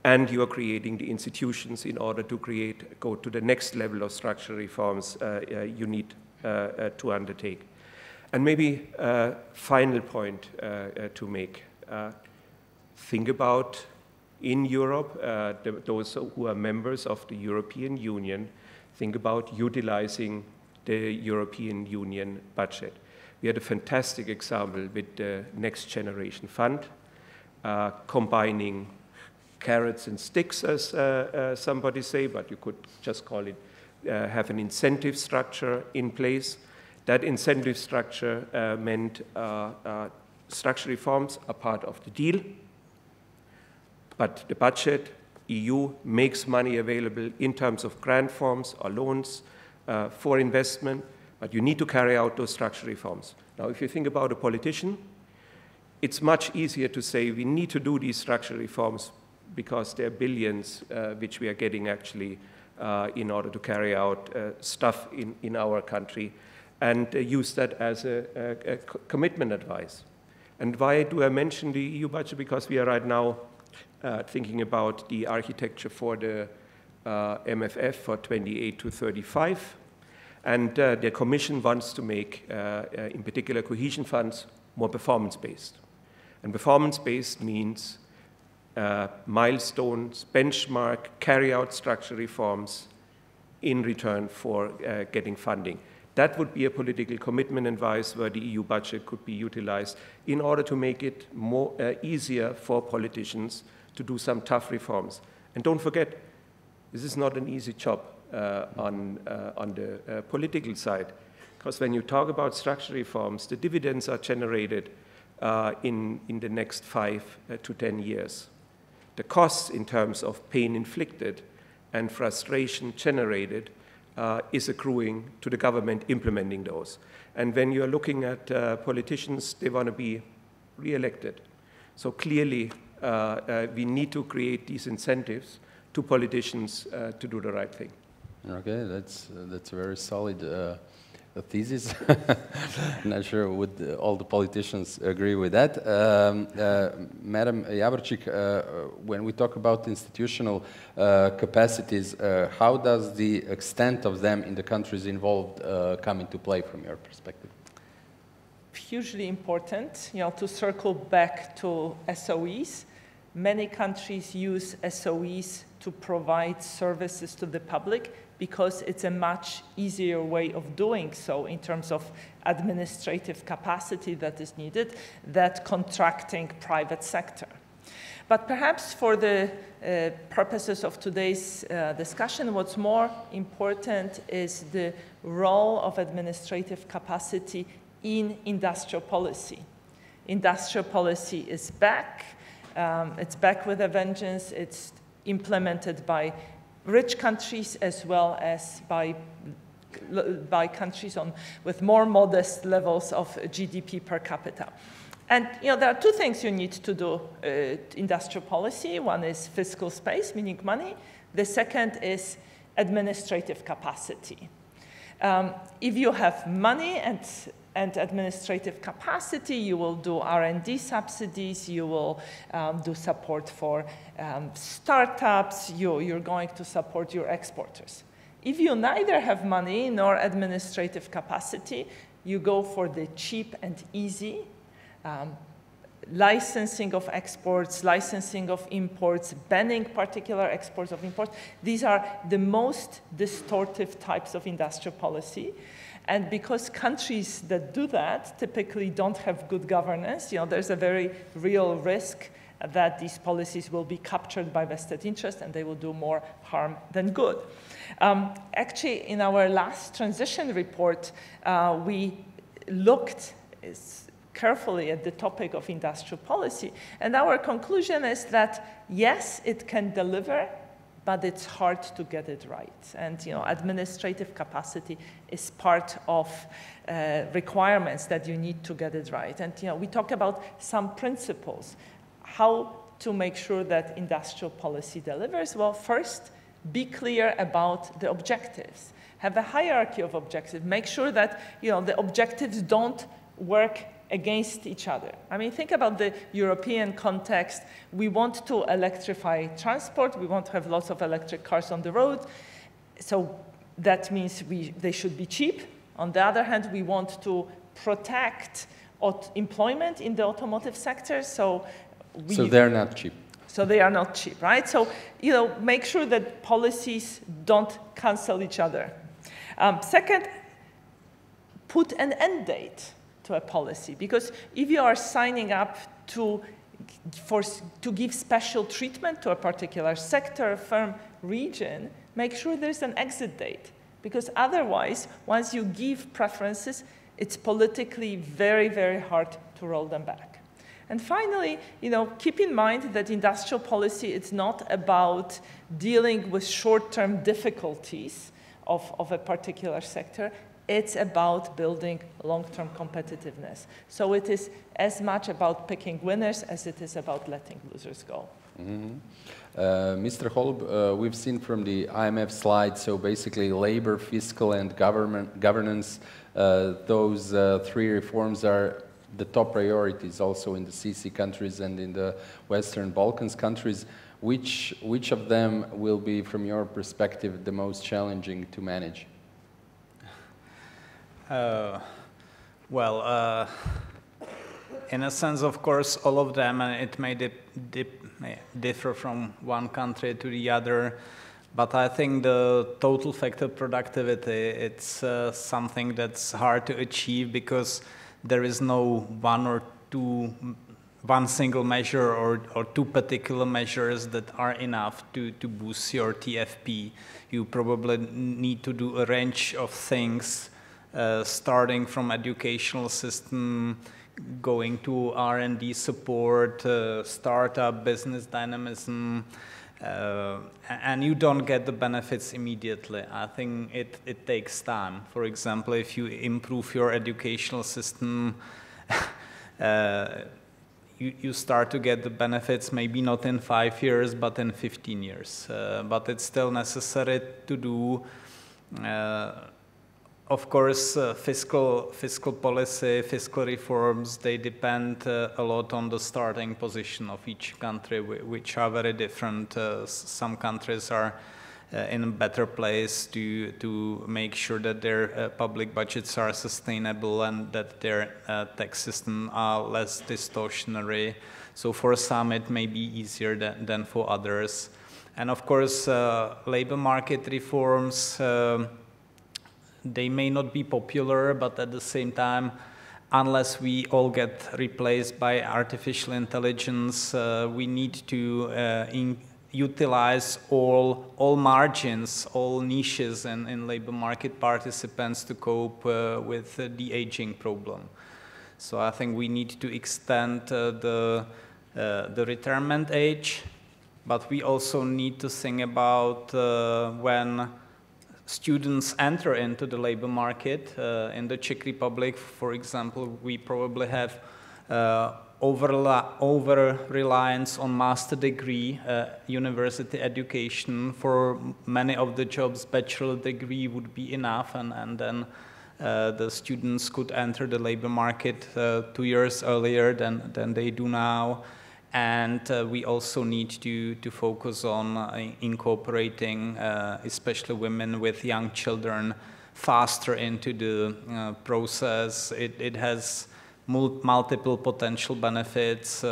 And you are creating the institutions in order to go to the next level of structural reforms you need to undertake. And maybe a final point to make. Think about, in Europe, those who are members of the European Union, think about utilizing the European Union budget. We had a fantastic example with the Next Generation Fund, combining carrots and sticks, as somebody say, but you could just call it, have an incentive structure in place. That incentive structure meant structural reforms are part of the deal, but the budget, EU, makes money available in terms of grant forms or loans for investment, but you need to carry out those structural reforms. Now, if you think about a politician, it's much easier to say we need to do these structural reforms because there are billions which we are getting actually in order to carry out stuff in our country, and use that as a commitment advice. And why do I mention the EU budget? Because we are right now thinking about the architecture for the MFF for 28 to 35. And the Commission wants to make, in particular, cohesion funds more performance-based. And performance-based means milestones, benchmark, carry out structural reforms in return for getting funding. That would be a political commitment advice where the EU budget could be utilized in order to make it more easier for politicians to do some tough reforms. And don't forget, this is not an easy job on the political side, because when you talk about structural reforms, the dividends are generated in the next 5 to 10 years. The costs in terms of pain inflicted and frustration generated is accruing to the government implementing those. And when you're looking at politicians, they want to be re-elected. So clearly, we need to create these incentives to politicians to do the right thing. Okay, that's a very solid thesis. Not sure would all the politicians agree with that. Madam Javorcik, when we talk about institutional capacities, how does the extent of them in the countries involved come into play from your perspective? Hugely important, to circle back to SOEs. Many countries use SOEs to provide services to the public. because it's a much easier way of doing so in terms of administrative capacity that is needed than contracting private sector. But perhaps for the purposes of today's discussion, what's more important is the role of administrative capacity in industrial policy. Industrial policy is back. It's back with a vengeance. It's implemented by rich countries as well as by countries with more modest levels of GDP per capita. And there are two things you need to do industrial policy. One is fiscal space, meaning money. The second is administrative capacity. If you have money and administrative capacity, you will do R&D subsidies, you will do support for startups, you're going to support your exporters. If you neither have money nor administrative capacity, you go for the cheap and easy licensing of exports, licensing of imports, banning particular exports of imports. These are the most distortive types of industrial policy. And because countries that do that typically don't have good governance, there's a very real risk that these policies will be captured by vested interest and they will do more harm than good. Actually, in our last transition report, we looked carefully at the topic of industrial policy. And our conclusion is that, yes, it can deliver, but it's hard to get it right. And administrative capacity is part of requirements that you need to get it right. And we talk about some principles, how to make sure that industrial policy delivers. Well, first, be clear about the objectives. Have a hierarchy of objectives. Make sure that the objectives don't work against each other. I mean, think about the European context. We want to electrify transport. We want to have lots of electric cars on the road. So that means they should be cheap. On the other hand, we want to protect employment in the automotive sector. So they're not cheap. So they are not cheap, right? So make sure that policies don't cancel each other. Second, put an end date to a policy, because if you are signing up to give special treatment to a particular sector, firm, region, make sure there's an exit date, because otherwise, once you give preferences, it's politically very, very hard to roll them back. And finally, keep in mind that industrial policy is not about dealing with short-term difficulties of a particular sector. It's about building long-term competitiveness. So it is as much about picking winners as it is about letting losers go. Mm-hmm. Mr. Holub, we've seen from the IMF slide, so basically labor, fiscal, and governance, those three reforms are the top priorities also in the CESEE countries and in the Western Balkans countries. Which of them will be, from your perspective, the most challenging to manage? Well, in a sense, of course, all of them, and it may differ from one country to the other, but I think the total factor productivity, it's something that's hard to achieve because there is no one single measure or two particular measures that are enough to boost your TFP. You probably need to do a range of things, starting from educational system, going to R&D support, startup, business dynamism, and you don't get the benefits immediately. I think it takes time. For example, if you improve your educational system, you start to get the benefits, maybe not in 5 years, but in 15 years. But it's still necessary to do. Of course, fiscal policy, fiscal reforms, they depend a lot on the starting position of each country, which are very different. Some countries are in a better place to make sure that their public budgets are sustainable and that their tax system are less distortionary. So for some, it may be easier than for others. And of course, labor market reforms, they may not be popular, but at the same time, unless we all get replaced by artificial intelligence, we need to utilize all margins, all niches in labor market participants to cope with the aging problem. So I think we need to extend the retirement age, but we also need to think about when students enter into the labor market. In the Czech Republic, for example, we probably have over-reliance on master degree, university education. For many of the jobs, bachelor degree would be enough, and then the students could enter the labor market 2 years earlier than they do now. And we also need to focus on incorporating, especially women with young children, faster into the process. It has multiple potential benefits.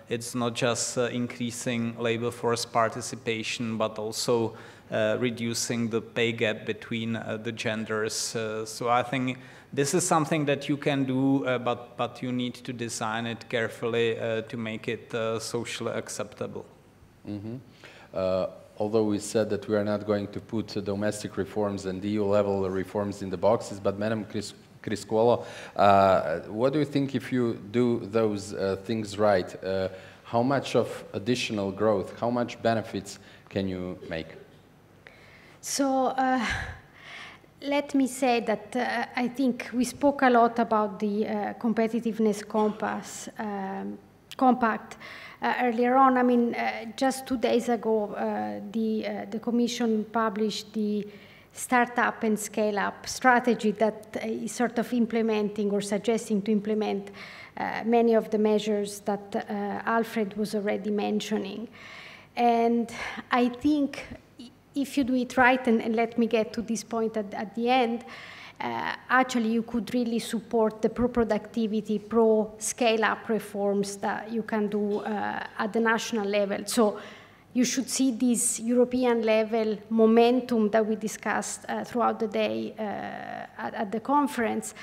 It's not just increasing labor force participation, but also reducing the pay gap between the genders. So I think this is something that you can do, but you need to design it carefully to make it socially acceptable. Mm-hmm. Although we said that we are not going to put domestic reforms and EU-level reforms in the boxes, but Madam Criscuolo, what do you think if you do those things right? How much of additional growth, how much benefits can you make? So let me say that I think we spoke a lot about the competitiveness compact earlier on. I mean, just 2 days ago, the Commission published the startup and scale-up strategy that is sort of implementing or suggesting to implement many of the measures that Alfred was already mentioning. And I think if you do it right, and let me get to this point at the end, actually you could really support the pro-productivity, pro-scale-up reforms that you can do at the national level. So you should see this European level momentum that we discussed throughout the day at the conference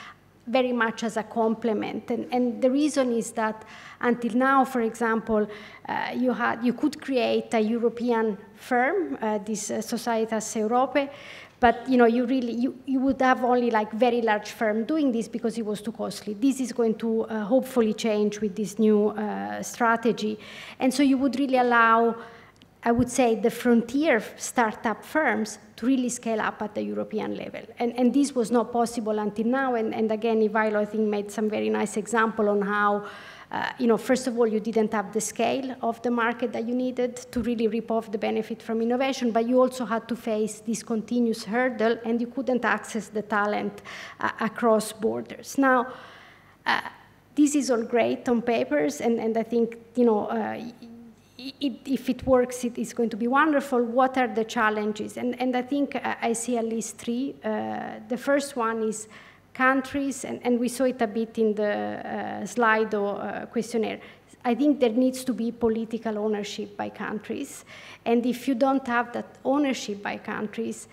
very much as a complement. And the reason is that until now, for example, you could create a European firm, this Societas Europae, but you would have only like very large firm doing this because it was too costly. This is going to hopefully change with this new strategy. And so you would really allow, I would say, the frontier startup firms to really scale up at the European level. And this was not possible until now. And again, Ivailo, I think, made some very nice example on how, first of all, you didn't have the scale of the market that you needed to really reap off the benefit from innovation, but you also had to face this continuous hurdle, and you couldn't access the talent across borders. Now, this is all great on papers, and I think, if it works, it is going to be wonderful. What are the challenges? And I think I see at least three. The first one is countries, and we saw it a bit in the Slido questionnaire. I think there needs to be political ownership by countries. And if you don't have that ownership by countries,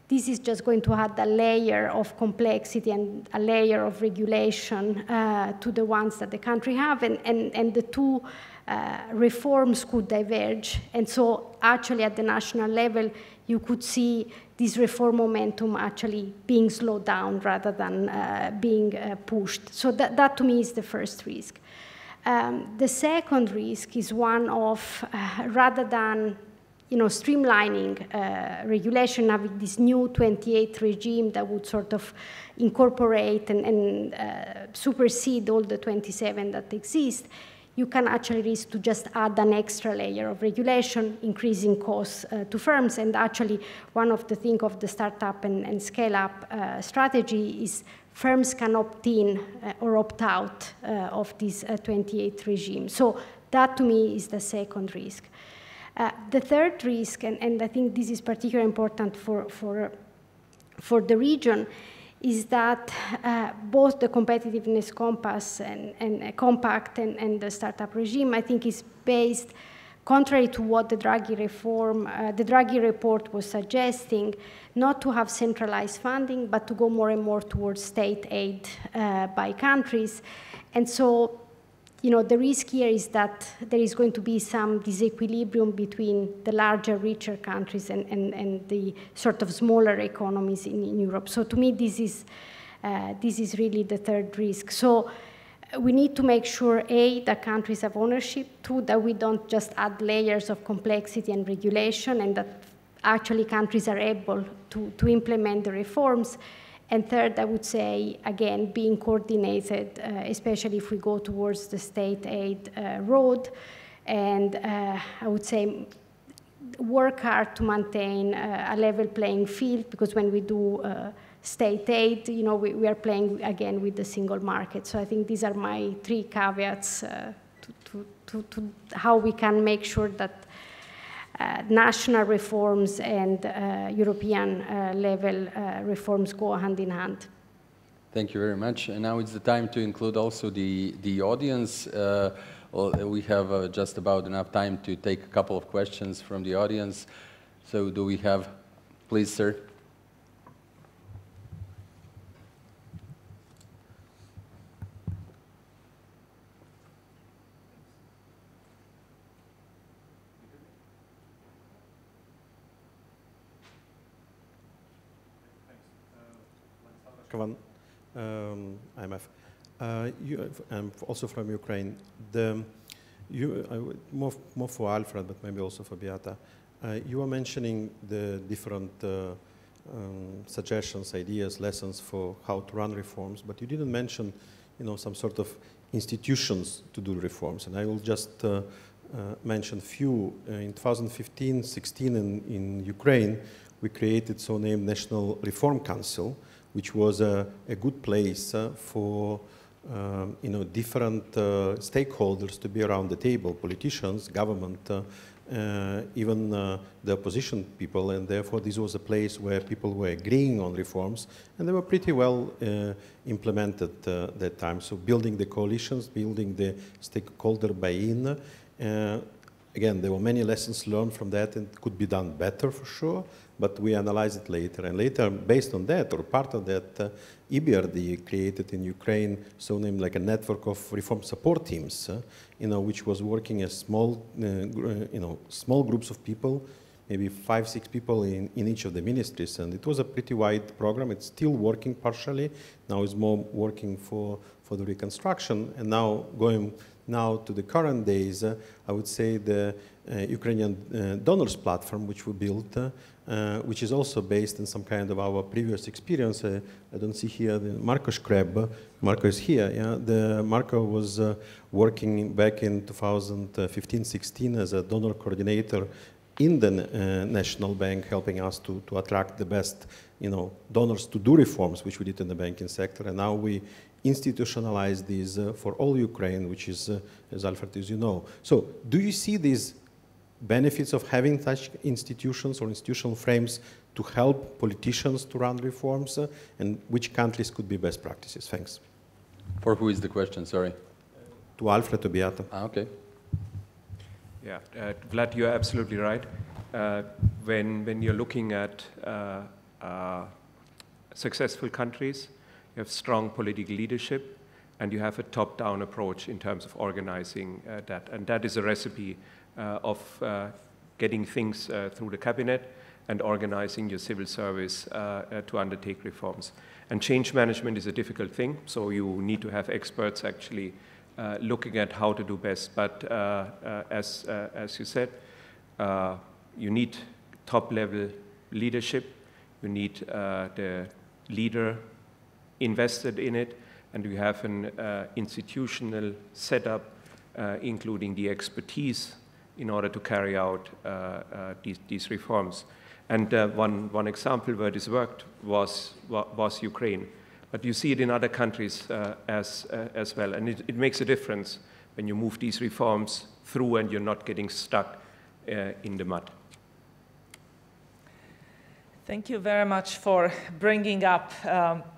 this is just going to add a layer of complexity and a layer of regulation to the ones that the country have, and the two reforms could diverge. And so actually at the national level, you could see this reform momentum actually being slowed down rather than being pushed. So that to me is the first risk. The second risk is one of rather than streamlining regulation, having this new 28 regime that would sort of incorporate and supersede all the 27 that exist, you can actually risk to just add an extra layer of regulation, increasing costs to firms. And actually, one of the things of the startup and scale-up strategy is firms can opt in or opt out of this 28 regime. So that, to me, is the second risk. The third risk, and I think this is particularly important for the region, is that both the competitiveness compass and compact and the startup regime, I think, is based contrary to what the Draghi report was suggesting, not to have centralized funding, but to go more and more towards state aid by countries. And so, the risk here is that there is going to be some disequilibrium between the larger, richer countries and the sort of smaller economies in Europe. So to me, this is really the third risk. So we need to make sure, A, that countries have ownership, 2, that we don't just add layers of complexity and regulation, and that actually countries are able to implement the reforms. And third, I would say, again, being coordinated, especially if we go towards the state aid road. And I would say work hard to maintain a level playing field, because when we do state aid, we are playing, again, with the single market. So I think these are my 3 caveats to how we can make sure that national reforms and European level reforms go hand in hand. Thank you very much. And now it's the time to include also the audience. We have just about enough time to take a couple of questions from the audience. So do we have, please, sir? IMF. I'm also from Ukraine. More for Alfred, but maybe also for Beata. You were mentioning the different suggestions, ideas, lessons for how to run reforms, but you didn't mention, some sort of institutions to do reforms. And I will just mention few. In 2015-16 in Ukraine, we created so-named National Reform Council, which was a good place for different stakeholders to be around the table, politicians, government, even the opposition people, and therefore this was a place where people were agreeing on reforms, and they were pretty well implemented that time. So building the coalitions, building the stakeholder buy-in. Again, there were many lessons learned from that, and could be done better for sure, but we analyzed it later. And later, based on that, or part of that, EBRD created in Ukraine, so-named like a network of reform support teams, which was working as small, small groups of people, maybe 5-6 people in each of the ministries. And it was a pretty wide program. It's still working partially. Now it's more working for the reconstruction. And now going to the current days, I would say the Ukrainian donors platform, which we built, which is also based on some kind of our previous experience. I don't see here Marco Škreb. Marco is here. Yeah, Marco was working back in 2015-16 as a donor coordinator in the National Bank, helping us to attract the best, donors to do reforms, which we did in the banking sector. And now we institutionalize these for all Ukraine, which is, as Alfred, as you know. So do you see these benefits of having such institutions or institutional frames to help politicians to run reforms, and which countries could be best practices? Thanks. For who is the question, sorry? To Alfred, to Beata. Okay. Yeah, Vlad, you're absolutely right. When you're looking at successful countries, you have strong political leadership, and you have a top-down approach in terms of organizing that. And that is a recipe of getting things through the cabinet and organizing your civil service to undertake reforms. And change management is a difficult thing, so you need to have experts actually looking at how to do best. But as you said, you need top-level leadership, you need the leader invested in it, and we have an institutional setup, including the expertise in order to carry out these reforms. And one example where this worked was Ukraine. But you see it in other countries as well. And it makes a difference when you move these reforms through and you're not getting stuck in the mud. Thank you very much for bringing up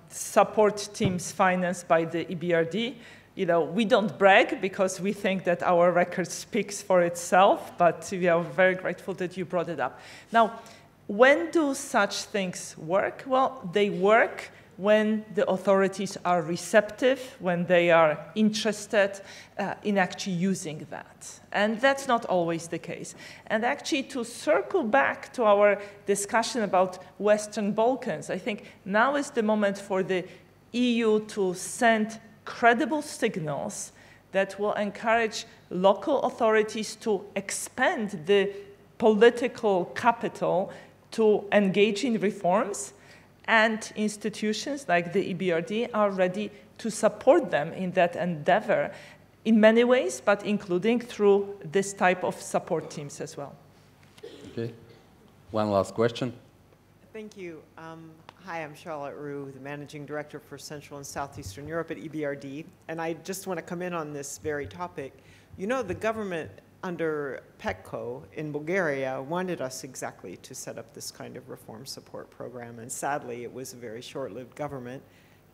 support teams financed by the EBRD. you know, we don't brag because we think that our record speaks for itself, but we are very grateful that you brought it up. Now, when do such things work? Well, they work when the authorities are receptive, when they are interested in actually using that. And that's not always the case. And actually, to circle back to our discussion about Western Balkans, I think now is the moment for the EU to send credible signals that will encourage local authorities to expand the political capital to engage in reforms, and institutions like the EBRD are ready to support them in that endeavor in many ways, but including through this type of support teams as well. Okay. One last question. Thank you. Hi, I'm Charlotte Roux, the Managing Director for Central and Southeastern Europe at EBRD. And I just want to come in on this very topic. You know, the government under PETCO in Bulgaria wanted us exactly to set up this kind of reform support program. And sadly, it was a very short-lived government,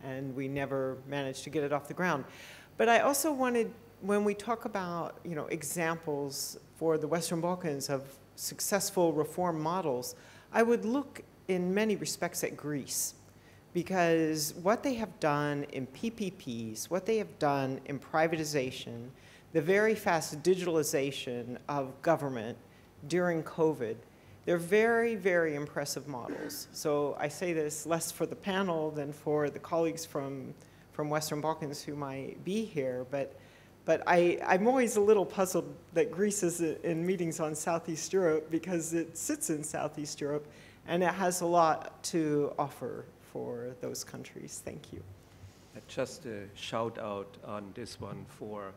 and we never managed to get it off the ground. But I also wanted, when we talk about, you know, examples for the Western Balkans of successful reform models, I would look in many respects at Greece, because what they have done in PPPs, what they have done in privatization, the very fast digitalization of government during COVID, they're very, very impressive models. So I say this less for the panel than for the colleagues from Western Balkans who might be here, but I'm always a little puzzled that Greece is in meetings on Southeast Europe, because it sits in Southeast Europe and it has a lot to offer for those countries. Thank you. Just a shout out on this one for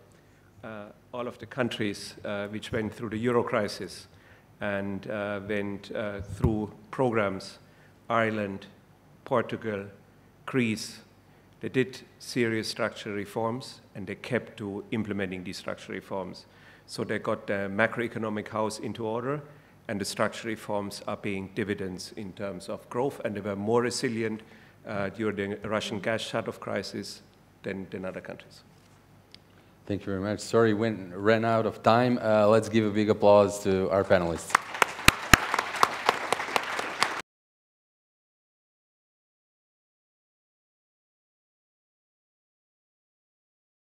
all of the countries which went through the Euro crisis and went through programs, Ireland, Portugal, Greece. They did serious structural reforms, and they kept to implementing these structural reforms. So they got the macroeconomic house into order, and the structural reforms are paying dividends in terms of growth, and they were more resilient during the Russian gas shut-off crisis than other countries. Thank you very much. Sorry, we ran out of time. Let's give a big applause to our panelists.